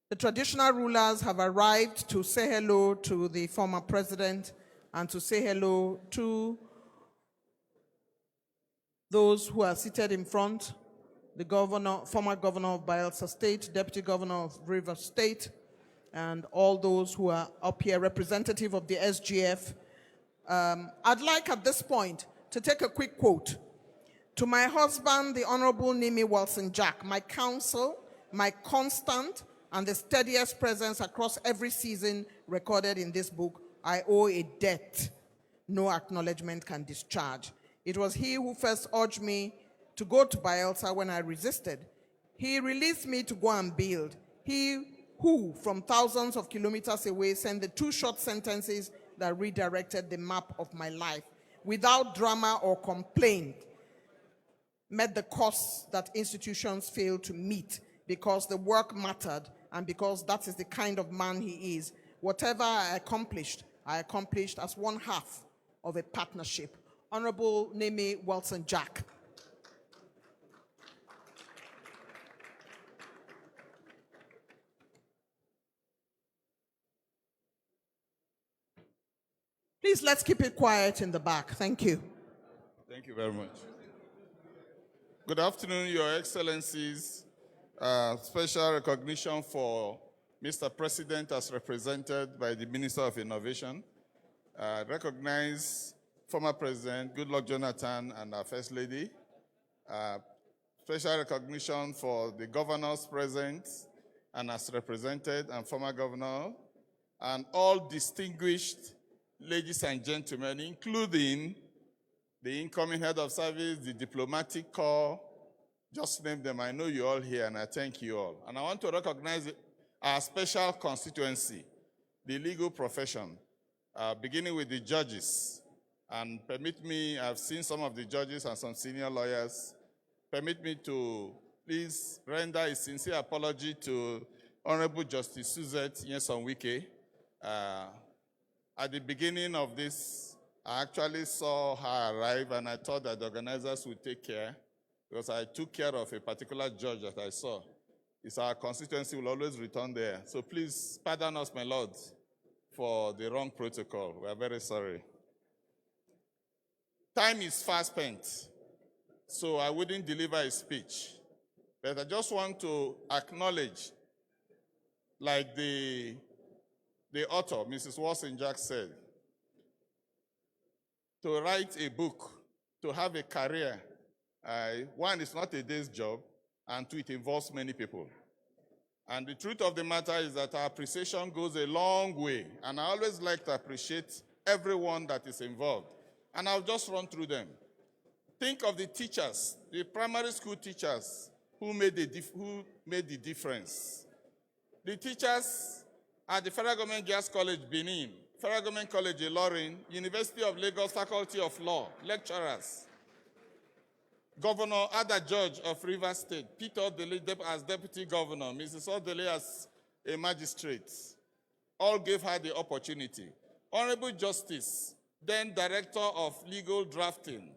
The traditional rulers have arrived to say hello to the former president and to say hello to those who are seated in front, the governor, former governor of Bayelsa State, deputy governor of Rivers State, and all those who are up here, representative of the SGF. I'd like at this point to take a quick quote. To my husband, the Honorable Nimi Wilson-Jack, my counsel, my constant and the steadiest presence across every season recorded in this book, I owe a debt no acknowledgement can discharge. It was he who first urged me to go to Bayelsa when I resisted. He released me to go and build. He who, from thousands of kilometers away, sent the 2 short sentences that redirected the map of my life, without drama or complaint, met the costs that institutions failed to meet because the work mattered and because that is the kind of man he is. Whatever I accomplished as one half of a partnership. Honorable Didi Walson-Jack. Please, let's keep it quiet in the back. Thank you. Thank you very much. Good afternoon, Your Excellencies. Special recognition for Mr. President as represented by the Minister of Innovation. Recognize former President Goodluck Jonathan and our First Lady. Special recognition for the governors present and as represented and former governor, and all distinguished ladies and gentlemen, including the incoming head of service, the diplomatic corps, just name them. I know you all here, and I thank you all. And I want to recognize our special constituency, the legal profession, beginning with the judges. And permit me, I've seen some of the judges and some senior lawyers. Permit me to please render a sincere apology to Honorable Justice Suzette Nyesom-Wike. At the beginning of this, I actually saw her arrive, and I thought that the organizers would take care, because I took care of a particular judge that I saw. It's our constituency, will always return there. So please pardon us, my lord, for the wrong protocol. We are very sorry. Time is fast spent, so I wouldn't deliver a speech. But I just want to acknowledge, like the author, Mrs. Walson-Jack'S, said, to write a book, to have a career, one, is not a day's job, and two, it involves many people. And the truth of the matter is that our appreciation goes a long way, and I always like to appreciate everyone that is involved. And I'll just run through them. Think of the teachers, the primary school teachers who made the difference. The teachers at the Federal Government Girls College, Benin, Federal Government College, Ilorin, University of Lagos Faculty of Law, lecturers, Governor Ada George of Rivers State, Peter Douye as Deputy Governor, Mrs. Douye as a magistrate, all gave her the opportunity. Honorable Justice, then Director of Legal Drafting,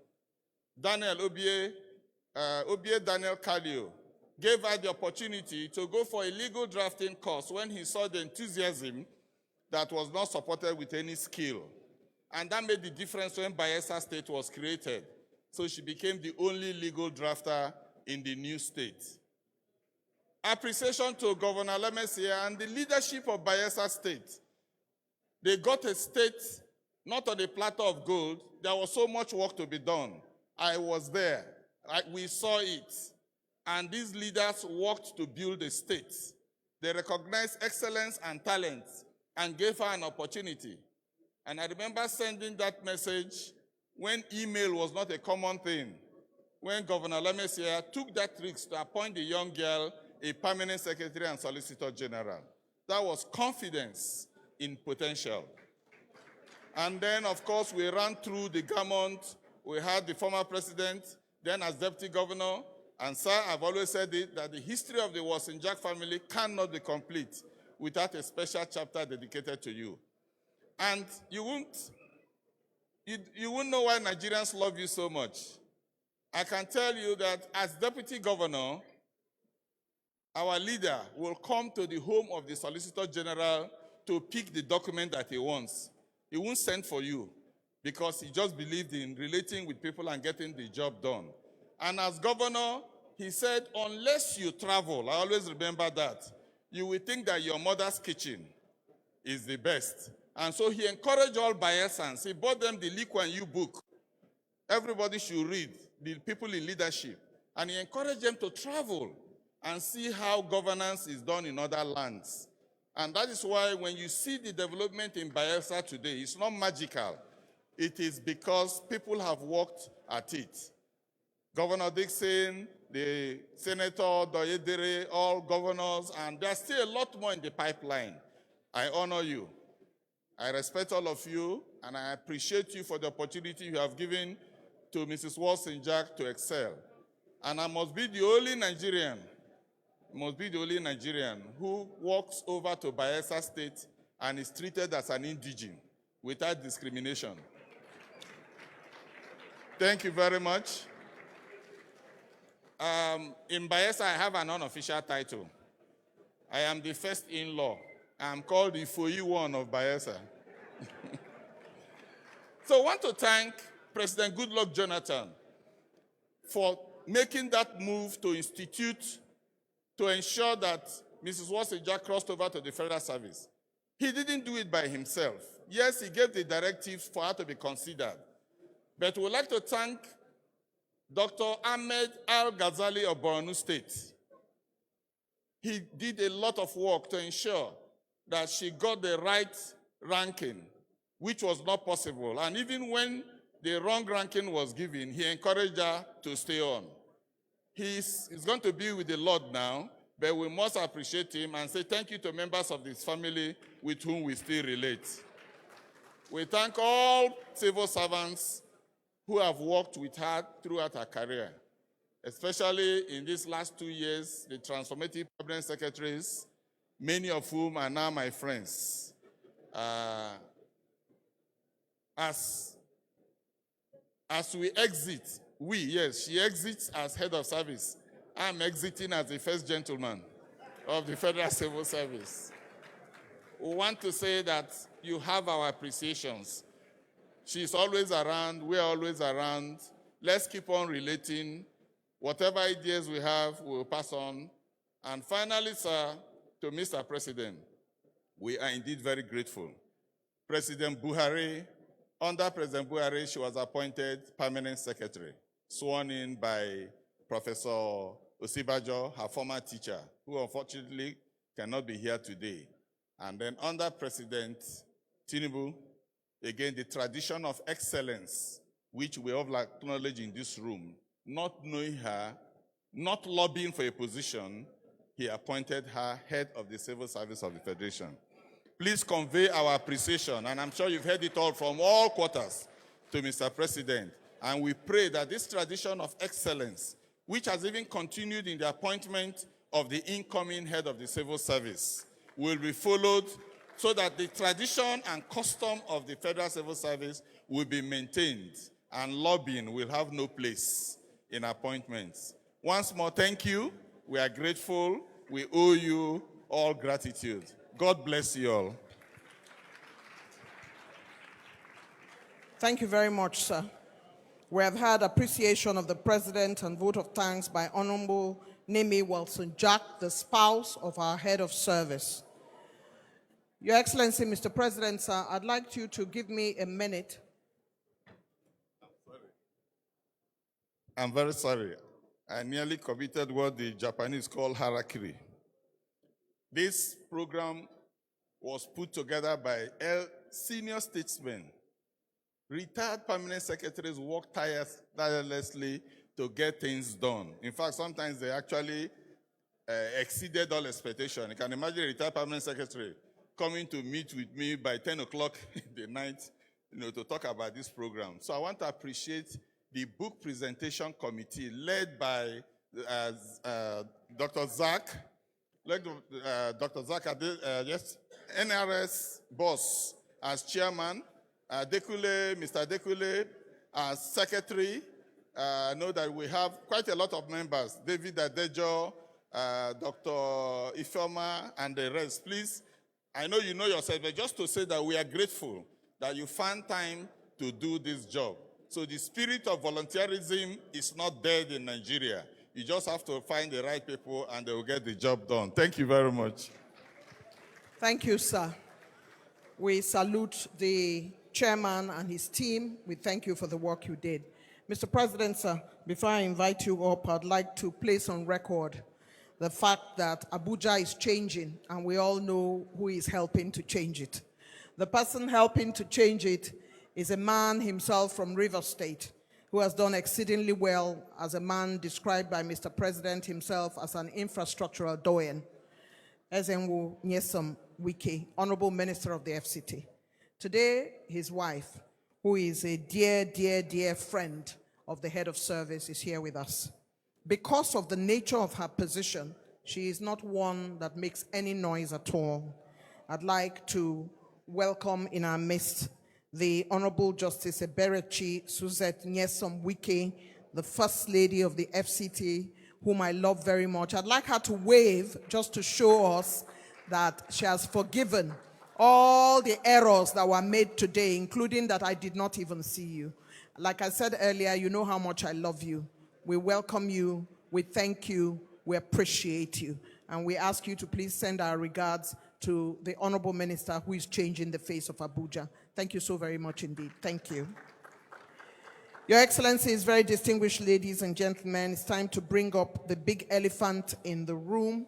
Daniel Obie Daniel Kalio, gave her the opportunity to go for a legal drafting course when he saw the enthusiasm that was not supported with any skill. And that made the difference when Bayelsa State was created. So she became the only legal drafter in the new state. Appreciation to Governor Lemesia and the leadership of Bayelsa State. They got a state not on a platter of gold. There was so much work to be done. I was there. We saw it. And these leaders worked to build a state. They recognized excellence and talent and gave her an opportunity. And I remember sending that message when email was not a common thing, when Governor Lemesia took that risk to appoint the young girl a permanent secretary and solicitor general. That was confidence in potential. And then, of course, we ran through the gamut. We had the former president, then as deputy governor. And sir, I've always said it, that the history of the Walson-Jack family cannot be complete without a special chapter dedicated to you. And you won't know why Nigerians love you so much. I can tell you that as deputy governor, our leader will come to the home of the Solicitor General to pick the document that he wants. He won't send for you because he just believed in relating with people and getting the job done. And as governor, he said, unless you travel, I always remember that, you will think that your mother's kitchen is the best. And so he encouraged all Bayelsans. He bought them the Lee Kuan Yew book. Everybody should read, the people in leadership. And he encouraged them to travel and see how governance is done in other lands. And that is why when you see the development in Bayelsa today, it's not magical. It is because people have worked at it. Governor Dickson, the Senator, Diri, all governors, and there's still a lot more in the pipeline. I honor you. I respect all of you, and I appreciate you for the opportunity you have given to Mrs. Walson-Jack's to excel. And I must be the only Nigerian, who walks over to Bayelsa State and is treated as an indigene without discrimination. Thank you very much. In Bayelsa, I have an unofficial title. I am the first in-law. I'm called the Foyi One of Bayelsa. So I want to thank President Goodluck Jonathan for making that move to institute, to ensure that Mrs. Walson-Jack crossed over to the federal service. He didn't do it by himself. Yes, he gave the directives for her to be considered. But we'd like to thank Dr. Ahmed Al-Ghazali of Borno State. He did a lot of work to ensure that she got the right ranking, which was not possible. And even when the wrong ranking was given, he encouraged her to stay on. He's going to be with the Lord now, but we must appreciate him and say thank you to members of his family with whom we still relate. We thank all civil servants who have worked with her throughout her career, especially in these last 2 years, the transformative cabinet secretaries, many of whom are now my friends. As we exit, she exits as head of service. I'm exiting as the first gentleman of the Federal Civil Service. We want to say that you have our appreciations. She's always around, we're always around. Let's keep on relating. Whatever ideas we have, we'll pass on. And finally, sir, to Mr. President, we are indeed very grateful. President Buhari, under President Buhari, she was appointed permanent secretary, sworn in by Professor Osibajo, her former teacher, who unfortunately cannot be here today. And then under President Tinubu, again, the tradition of excellence, which we all acknowledge in this room, not knowing her, not lobbying for a position, he appointed her head of the civil service of the Federation. Please convey our appreciation, and I'm sure you've heard it all from all quarters, to Mr. President. And we pray that this tradition of excellence, which has even continued in the appointment of the incoming head of the civil service, will be followed so that the tradition and custom of the Federal Civil Service will be maintained and lobbying will have no place in appointments. Once more, thank you. We are grateful. We owe you all gratitude. God bless you all. Thank you very much, sir. We have had appreciation of the President and vote of thanks by Honorable Didi Walson-Jack'S, the spouse of our head of service. Your Excellency, Mr. President, sir, I'd like you to give me a minute. I'm very sorry. I nearly committed what the Japanese call harakiri. This program was put together by senior statesmen. Retired permanent secretaries work tirelessly to get things done. In fact, sometimes they actually exceeded all expectation. You can imagine a retired permanent secretary coming to meet with me by 10 o'clock in the night, to talk about this program. So I want to appreciate the book presentation committee led by Dr. Zach, yes, NRS boss as chairman, Mr. Dekule as secretary. I know that we have quite a lot of members, David Adejo, Dr. Ifeoma, and the rest. Please, I know you know yourself, but just to say that we are grateful that you found time to do this job. So the spirit of volunteerism is not dead in Nigeria. You just have to find the right people and they will get the job done. Thank you very much. Thank you, sir. We salute the chairman and his team. We thank you for the work you did. Mr. President, sir, before I invite you up, I'd like to place on record the fact that Abuja is changing, and we all know who is helping to change it. The person helping to change it is a man himself from Rivers State, who has done exceedingly well as a man described by Mr. President himself as an infrastructural doyen, Ezenwo Nyesom Wike, Honorable Minister of the FCT. Today, his wife, who is a dear, dear, dear friend of the head of service, is here with us. Because of the nature of her position, she is not one that makes any noise at all. I'd like to welcome in our midst the Honorable Justice Eberechi Suzette Nyesom Wike, the First Lady of the FCT, whom I love very much. I'd like her to wave just to show us that she has forgiven all the errors that were made today, including that I did not even see you. Like I said earlier, you know how much I love you. We welcome you, we thank you, we appreciate you, and we ask you to please send our regards to the Honorable Minister who is changing the face of Abuja. Thank you so very much indeed. Thank you. Your Excellencies, very distinguished ladies and gentlemen, it's time to bring up the big elephant in the room.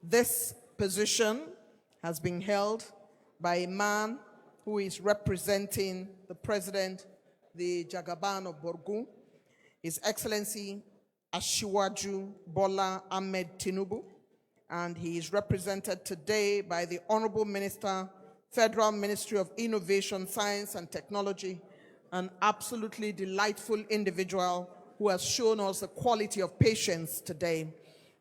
This position has been held by a man who is representing the President, the Jagaban of Borgu, His Excellency Asiwaju Bola Tinubu, and he is represented today by the Honorable Minister, Federal Ministry of Innovation, Science and Technology, an absolutely delightful individual who has shown us the quality of patience today,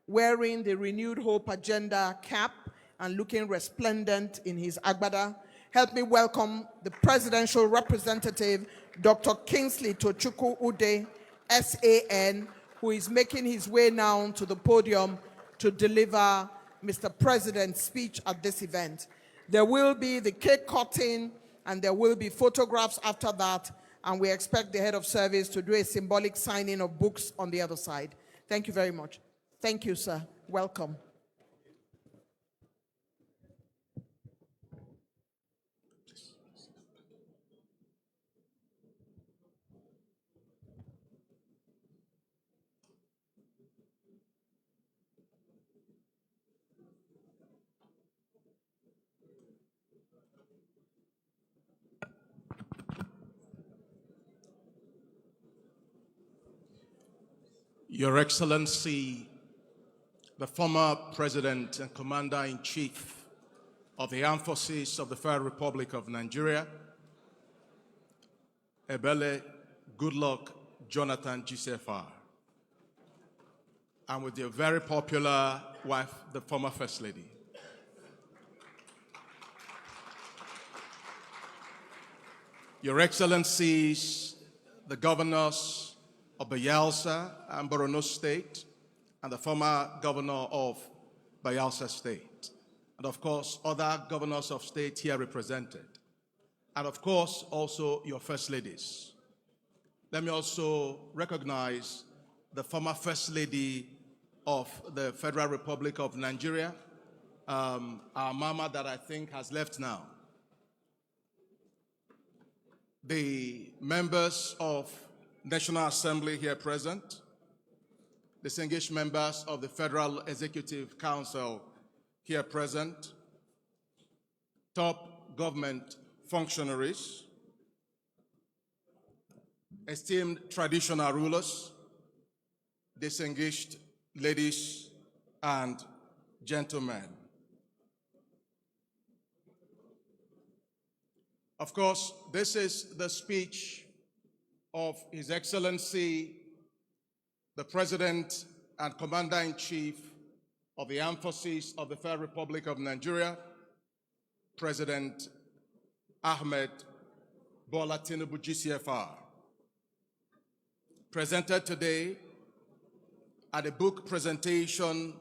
wearing the Renewed Hope Agenda cap and looking resplendent in his agbada. Help me welcome the presidential representative, Dr. Kingsley Tochukwu Ude, SAN, who is making his way now to the podium to deliver Mr. President's speech at this event. There will be the cake cutting and there will be photographs after that, and we expect the head of service to do a symbolic signing of books on the other side. Thank you very much. Thank you, sir. Welcome. Your Excellency, the former President and Commander-in-Chief of the Armed Forces of the Federal Republic of Nigeria, Ebele Goodluck Jonathan GCFR, and with your very popular wife, the former First Lady. Your Excellencies, the governors of Bayelsa and Borno State, and the former governor of Bayelsa State, and of course, other governors of state here represented, and of course, also your First Ladies. Let me also recognize the former First Lady of the Federal Republic of Nigeria, our mama that I think has left now. The members of National Assembly here present, distinguished members of the Federal Executive Council here present, top government functionaries, esteemed traditional rulers, distinguished ladies and gentlemen. Of course, this is the speech of His Excellency, the President and Commander-in-Chief of the Armed Forces of the Federal Republic of Nigeria, President Ahmed Bola Tinubu GCFR, presented today at a book presentation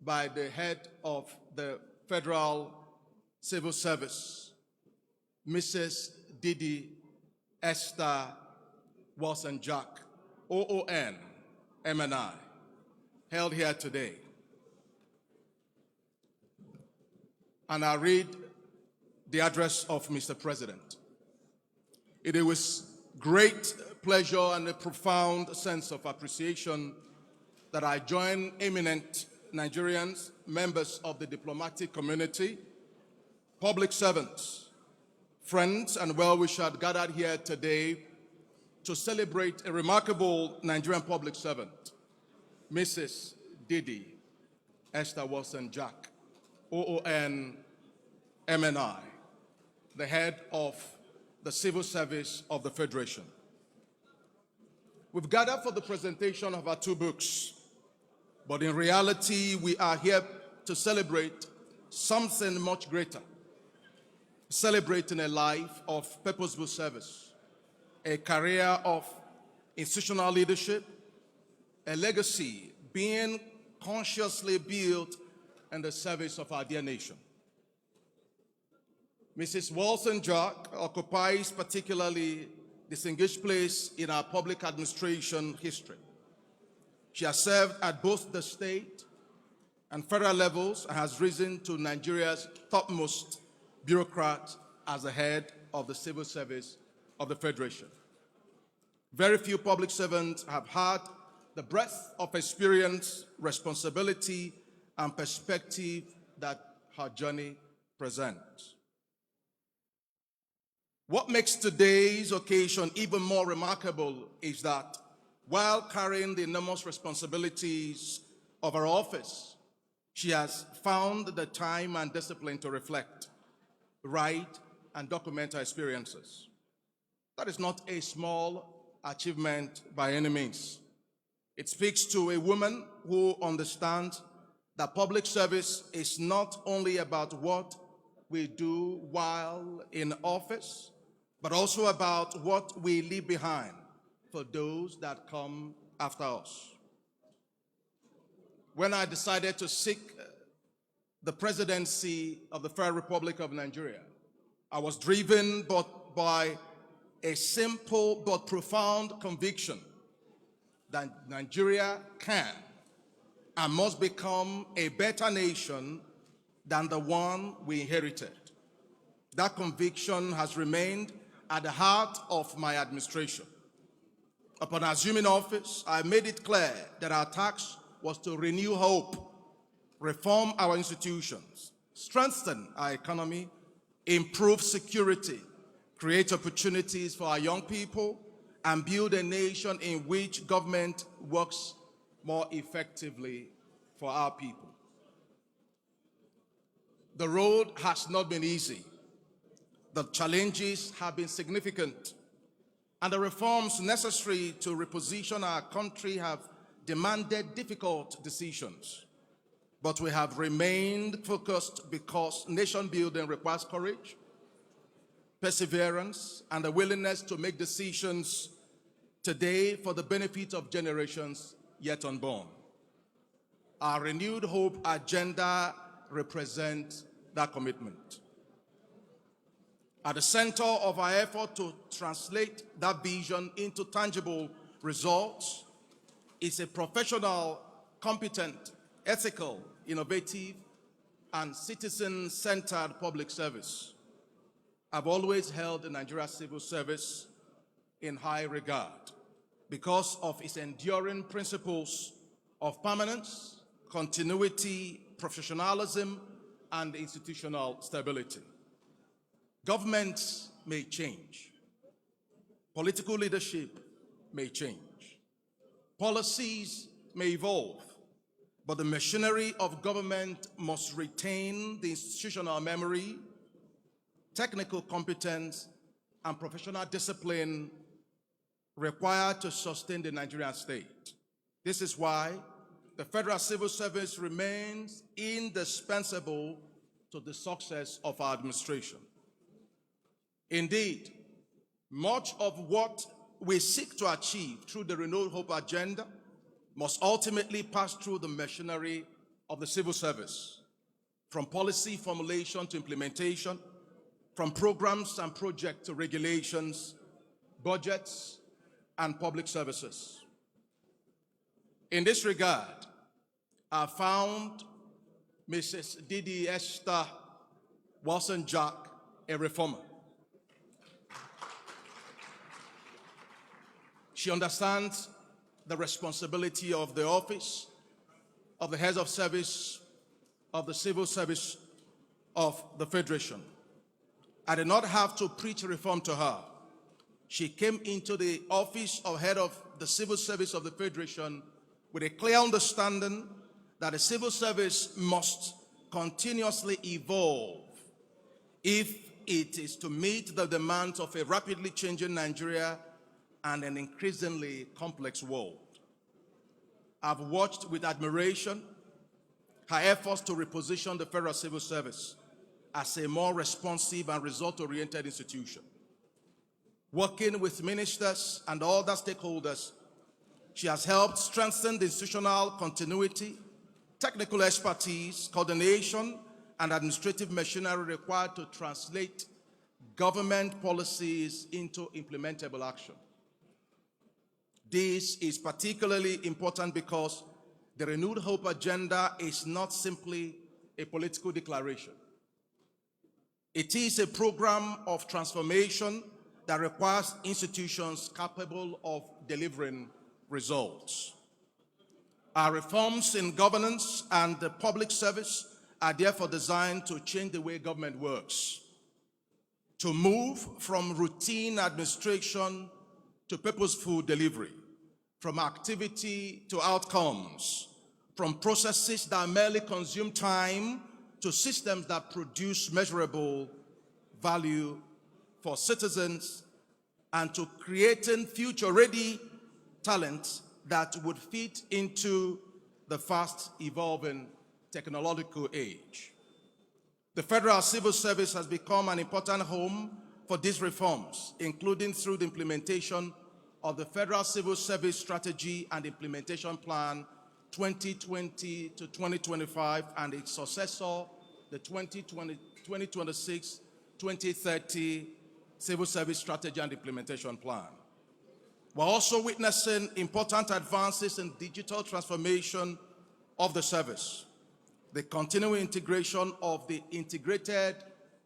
by the head of the Federal Civil Service, Mrs. Didi Walson-Jack'S, OON, MNI, held here today. And I read the address of Mr. President. It is with great pleasure and a profound sense of appreciation that I join eminent Nigerians, members of the diplomatic community, public servants, friends and well-wishers gathered here today to celebrate a remarkable Nigerian public servant, Mrs. Didi Walson-Jack, OON, MNI, the head of the Civil Service of the Federation. We've gathered for the presentation of our two books, but in reality, we are here to celebrate something much greater, celebrating a life of purposeful service, a career of institutional leadership, a legacy being consciously built in the service of our dear nation. Mrs. Walson-Jack occupies particularly distinguished place in our public administration history. She has served at both the state and federal levels and has risen to Nigeria's topmost bureaucrat as the head of the civil service of the Federation. Very few public servants have had the breadth of experience, responsibility, and perspective that her journey presents. What makes today's occasion even more remarkable is that while carrying the enormous responsibilities of her office, she has found the time and discipline to reflect, write, and document her experiences. That is not a small achievement by any means. It speaks to a woman who understands that public service is not only about what we do while in office, but also about what we leave behind for those that come after us. When I decided to seek the presidency of the Federal Republic of Nigeria, I was driven by a simple but profound conviction that Nigeria can and must become a better nation than the one we inherited. That conviction has remained at the heart of my administration. Upon assuming office, I made it clear that our task was to renew hope, reform our institutions, strengthen our economy, improve security, create opportunities for our young people, and build a nation in which government works more effectively for our people. The road has not been easy. The challenges have been significant, and the reforms necessary to reposition our country have demanded difficult decisions. But we have remained focused because nation building requires courage, perseverance, and the willingness to make decisions today for the benefit of generations yet unborn. Our renewed hope agenda represents that commitment. At the center of our effort to translate that vision into tangible results is a professional, competent, ethical, innovative, and citizen-centered public service. I've always held the Nigerian civil service in high regard because of its enduring principles of permanence, continuity, professionalism, and institutional stability. Governments may change. Political leadership may change. Policies may evolve, but the machinery of government must retain the institutional memory, technical competence, and professional discipline required to sustain the Nigerian state. This is why the Federal Civil Service remains indispensable to the success of our administration. Indeed, much of what we seek to achieve through the Renewed Hope agenda must ultimately pass through the machinery of the civil service, from policy formulation to implementation, from programs and projects to regulations, budgets, and public services. In this regard, I found Mrs. Didi Walson-Jack a reformer. She understands the responsibility of the office of the heads of service of the civil service of the Federation. I did not have to preach reform to her. she came into the office of head of the Civil Service of the Federation with a clear understanding that the civil service must continuously evolve if it is to meet the demands of a rapidly changing Nigeria and an increasingly complex world. I've watched with admiration her efforts to reposition the Federal Civil Service as a more responsive and result-oriented institution. Working with ministers and other stakeholders, she has helped strengthen the institutional continuity, technical expertise, coordination, and administrative machinery required to translate government policies into implementable action. This is particularly important because the Renewed Hope agenda is not simply a political declaration. It is a program of transformation that requires institutions capable of delivering results. Our reforms in governance and the public service are therefore designed to change the way government works, to move from routine administration to purposeful delivery, from activity to outcomes, from processes that merely consume time to systems that produce measurable value for citizens, and to creating future-ready talent that would fit into the fast-evolving technological age. The Federal Civil Service has become an important home for these reforms, including through the implementation of the Federal Civil Service Strategy and Implementation Plan 2020 to 2025 and its successor, the 2026-2030 Civil Service Strategy and Implementation Plan. We're also witnessing important advances in digital transformation of the service, the continuing integration of the Integrated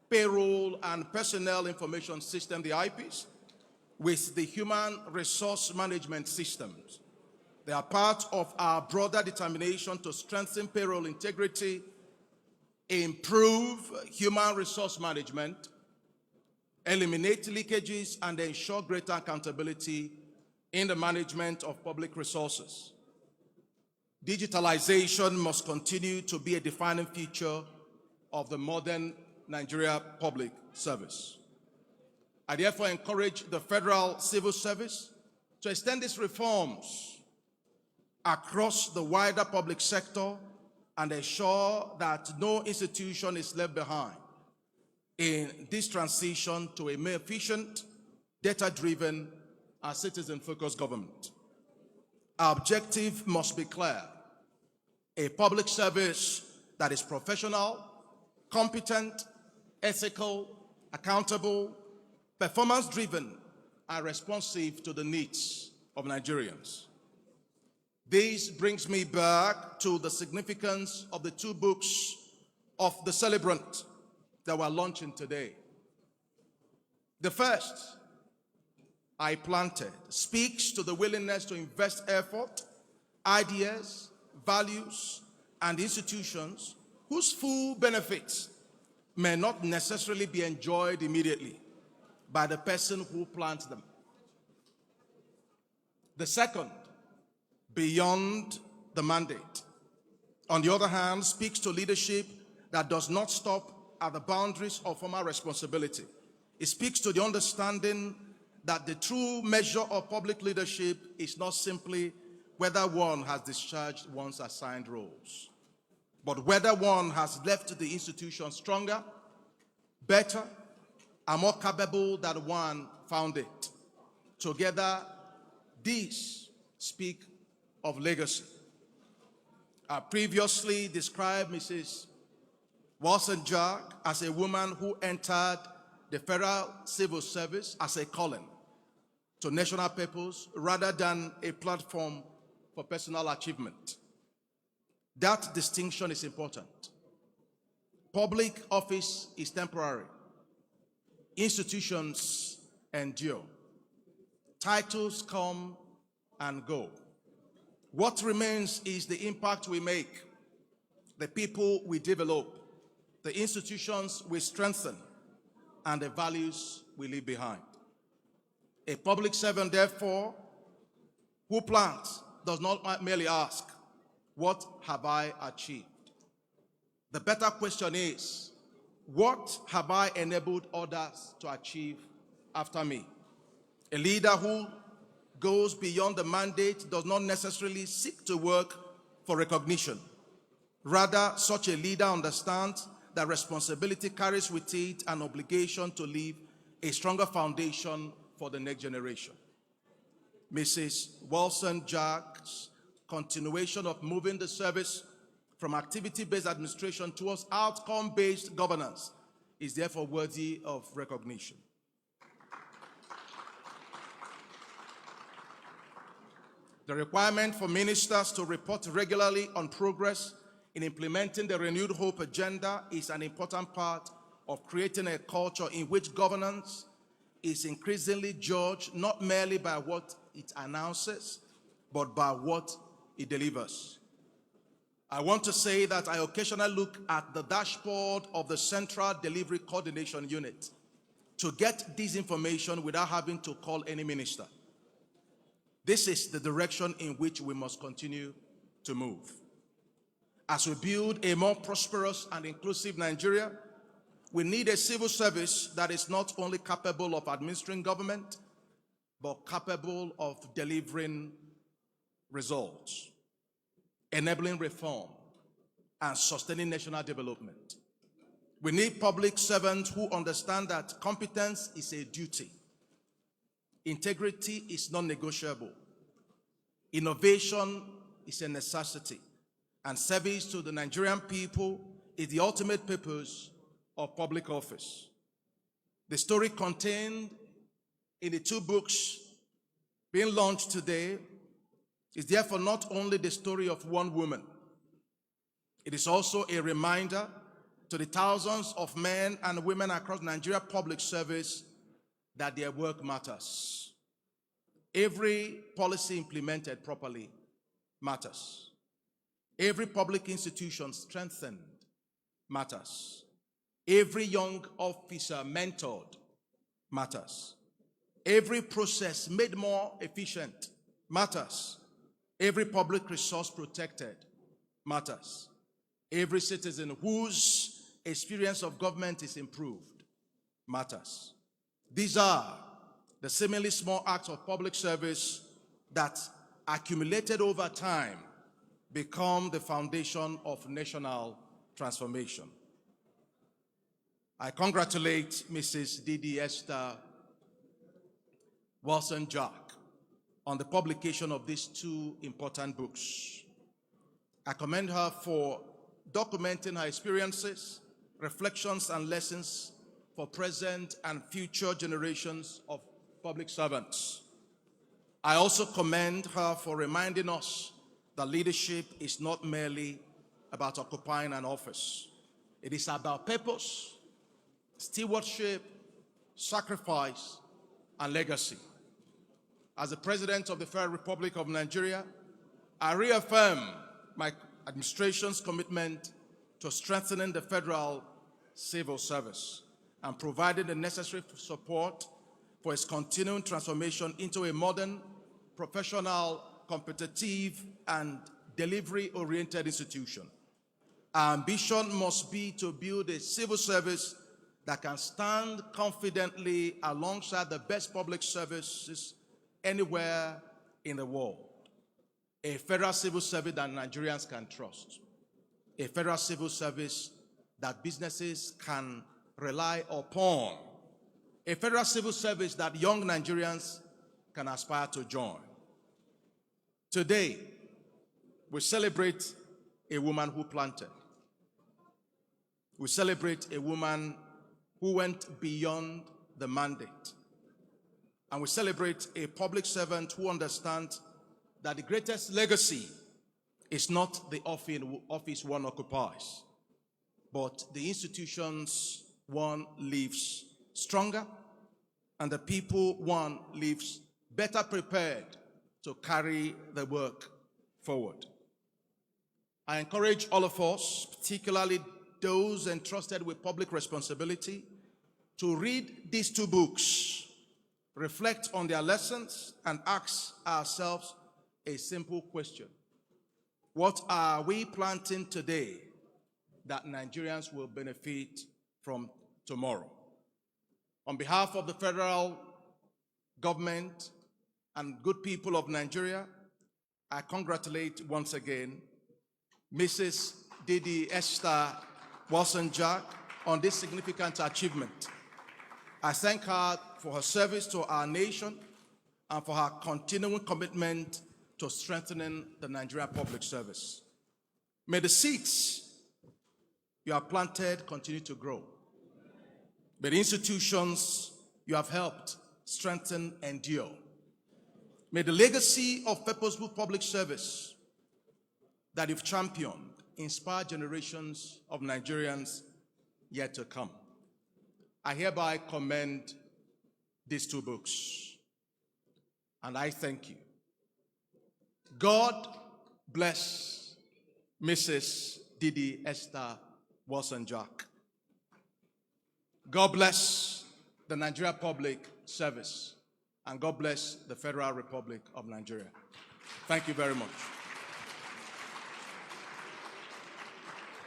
Payroll and Personnel Information System, the IPS, with the Human Resource Management Systems. They are part of our broader determination to strengthen payroll integrity, improve human resource management, eliminate leakages, and ensure greater accountability in the management of public resources. Digitalization must continue to be a defining feature of the modern Nigeria public service. I therefore encourage the Federal Civil Service to extend its reforms across the wider public sector and ensure that no institution is left behind in this transition to a more efficient, data-driven, and citizen-focused government. Our objective must be clear: a public service that is professional, competent, ethical, accountable, performance-driven, and responsive to the needs of Nigerians. This brings me back to the significance of the two books of the celebrant that we're launching today. The first, I Planted, speaks to the willingness to invest effort, ideas, values, and institutions whose full benefits may not necessarily be enjoyed immediately by the person who plants them. The second, Beyond the Mandate, on the other hand, speaks to leadership that does not stop at the boundaries of formal responsibility. It speaks to the understanding that the true measure of public leadership is not simply whether one has discharged one's assigned roles, but whether one has left the institution stronger, better, and more capable than one found it. Together, these speak of legacy. I previously described Mrs. Walson-Jack as a woman who entered the Federal Civil Service as a calling to national purpose rather than a platform for personal achievement. That distinction is important. Public office is temporary. Institutions endure. Titles come and go. What remains is the impact we make, the people we develop, the institutions we strengthen, and the values we leave behind. A public servant, therefore, who plans does not merely ask, what have I achieved? The better question is, what have I enabled others to achieve after me? A leader who goes beyond the mandate does not necessarily seek to work for recognition. Rather, such a leader understands that responsibility carries with it an obligation to leave a stronger foundation for the next generation. Mrs. Walson-Jack'S continuation of moving the service from activity-based administration towards outcome-based governance is therefore worthy of recognition. The requirement for ministers to report regularly on progress in implementing the Renewed Hope agenda is an important part of creating a culture in which governance is increasingly judged not merely by what it announces, but by what it delivers. I want to say that I occasionally look at the dashboard of the Central Delivery Coordination Unit to get this information without having to call any minister. This is the direction in which we must continue to move. As we build a more prosperous and inclusive Nigeria, we need a civil service that is not only capable of administering government, but capable of delivering results, enabling reform, and sustaining national development. We need public servants who understand that competence is a duty. Integrity is non-negotiable. Innovation is a necessity. And service to the Nigerian people is the ultimate purpose of public office. The story contained in the two books being launched today is therefore not only the story of one woman. It is also a reminder to the thousands of men and women across Nigeria public service that their work matters. Every policy implemented properly matters. Every public institution strengthened matters. Every young officer mentored matters. Every process made more efficient matters. Every public resource protected matters. Every citizen whose experience of government is improved matters. These are the seemingly small acts of public service that, accumulated over time, become the foundation of national transformation. I congratulate Mrs. Didi Walson-Jack on the publication of these two important books. I commend her for documenting her experiences, reflections, and lessons for present and future generations of public servants. I also commend her for reminding us that leadership is not merely about occupying an office. It is about purpose, stewardship, sacrifice, and legacy. As the President of the Federal Republic of Nigeria, I reaffirm my administration's commitment to strengthening the federal civil service and providing the necessary support for its continuing transformation into a modern, professional, competitive, and delivery-oriented institution. Our ambition must be to build a civil service that can stand confidently alongside the best public services anywhere in the world. A federal civil service that Nigerians can trust. A federal civil service that businesses can rely upon. A federal civil service that young Nigerians can aspire to join. Today, we celebrate a woman who planted. We celebrate a woman who went beyond the mandate. And we celebrate a public servant who understands that the greatest legacy is not the office one occupies, but the institutions one leaves stronger and the people one leaves better prepared to carry the work forward. I encourage all of us, particularly those entrusted with public responsibility, to read these two books reflect on their lessons, and ask ourselves a simple question. What are we planting today that Nigerians will benefit from tomorrow? On behalf of the federal government and good people of Nigeria, I congratulate once again Mrs. Didi Walson-Jack'S on this significant achievement. I thank her for her service to our nation and for her continuing commitment to strengthening the Nigerian public service. May the seeds you have planted continue to grow. May the institutions you have helped strengthen endure. May the legacy of purposeful public service that you've championed inspire generations of Nigerians yet to come. I hereby commend these two books, and I thank you. God bless Mrs. Didi Walson-Jack'S. God bless the Nigeria Public Service, and God bless the Federal Republic of Nigeria. Thank you very much.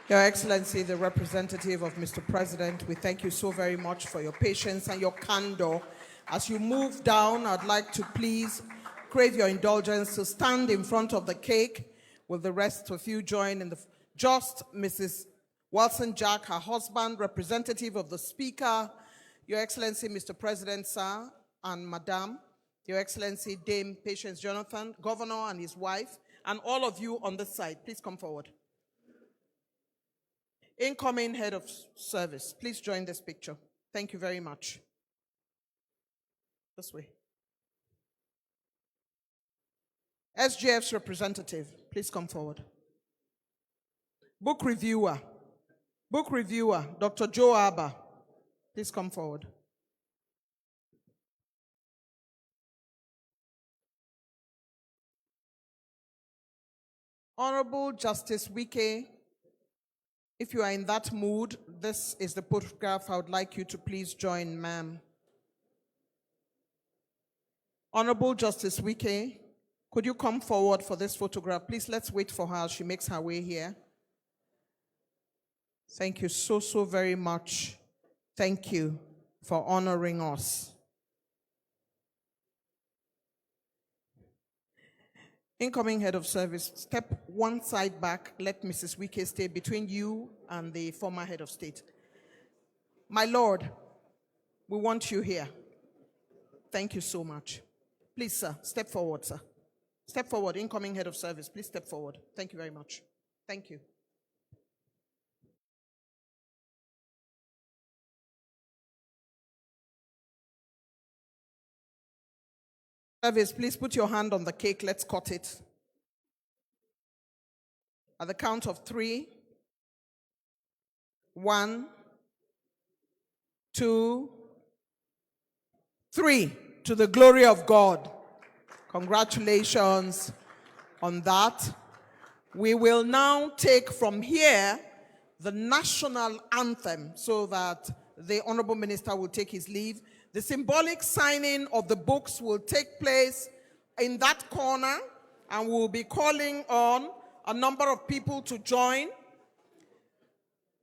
Your Excellency, the representative of Mr. President, we thank you so very much for your patience and your candor. As you move down, I'd like to please crave your indulgence to stand in front of the cake. Will the rest of you join in the just Mrs. Walson-Jack'S, her husband, representative of the Speaker, Your Excellency, Mr. President, sir, and Madam, Your Excellency, Dame Patience Jonathan, Governor and his wife, and all of you on this side, please come forward. Incoming Head of Service, please join this picture. Thank you very much. This way. SGF's representative, please come forward. Book reviewer, Dr. Joe Abba, please come forward. Honorable Justice Wike, if you are in that mood, this is the photograph I would like you to please join, ma'am. Honorable Justice Wike, could you come forward for this photograph? Please, let's wait for her as she makes her way here. Thank you so very much. Thank you for honoring us. Incoming Head of Service, step one side back. Let Mrs. Wike stay between you and the former Head of State. My Lord, we want you here. Thank you so much. Please, sir, step forward, sir. Step forward, Incoming Head of Service. Please step forward. Thank you very much. Thank you. Service, please put your hand on the cake. Let's cut it. At the count of 3. 1, 2, 3. To the glory of God. Congratulations on that. We will now take from here the national anthem so that the Honorable Minister will take his leave. The symbolic signing of the books will take place in that corner, and we'll be calling on a number of people to join.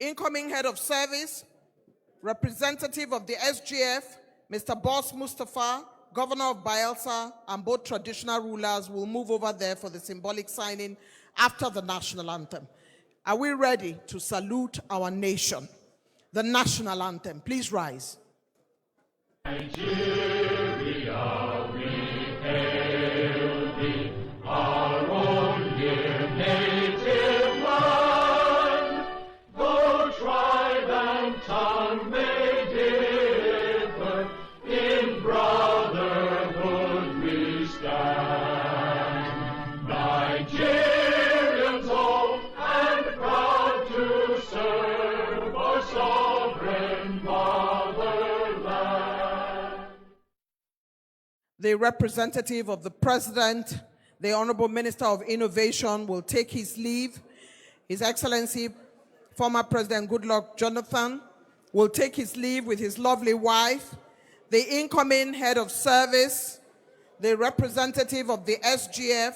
Incoming Head of Service, representative of the SGF, Mr. Boss Mustafa, Governor of Bayelsa, and both traditional rulers will move over there for the symbolic signing after the national anthem. Are we ready to salute our nation? The national anthem, please rise. Nigeria, we hail thee, our own dear native land. Though tribe and tongue may differ, in brotherhood we stand. Nigerians all and proud to serve our sovereign motherland. The representative of the President, the Honorable Minister of Innovation, will take his leave. His Excellency, former President Goodluck Jonathan, will take his leave with his lovely wife the incoming head of service, the representative of the SGF,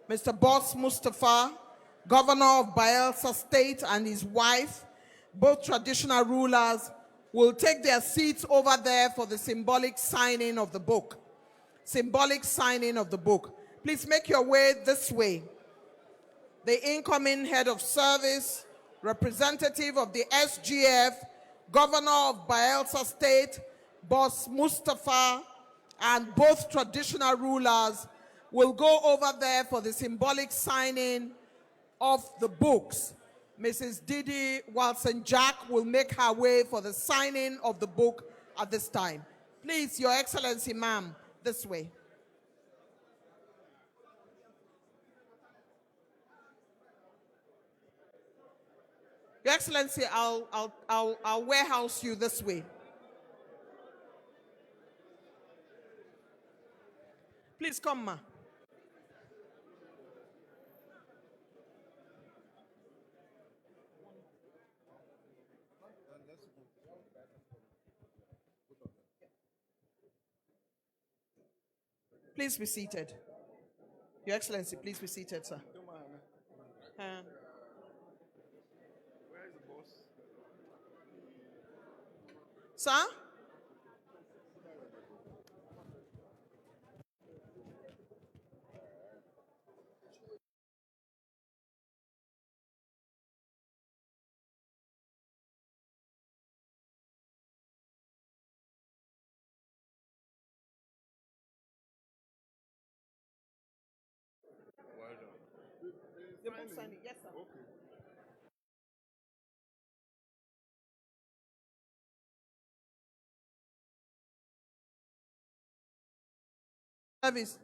Mr. Boss Mustafa, Governor of Bayelsa State and his wife, both traditional rulers, will take their seats over there for the symbolic signing of the book. Symbolic signing of the book. Please make your way this way. The incoming head of service, representative of the SGF, Governor of Bayelsa State, Boss Mustafa, and both traditional rulers will go over there for the symbolic signing of the books. Mrs. Didi Walson-Jack'S will make her way for the signing of the book at this time. Please, Your Excellency, ma'am, this way. Your Excellency, I'll warehouse you this way. Please come, ma. Please be seated. Your Excellency, please be seated, sir. Where is the boss? Sir? Well done. The book signing, yes, sir. Okay. Service.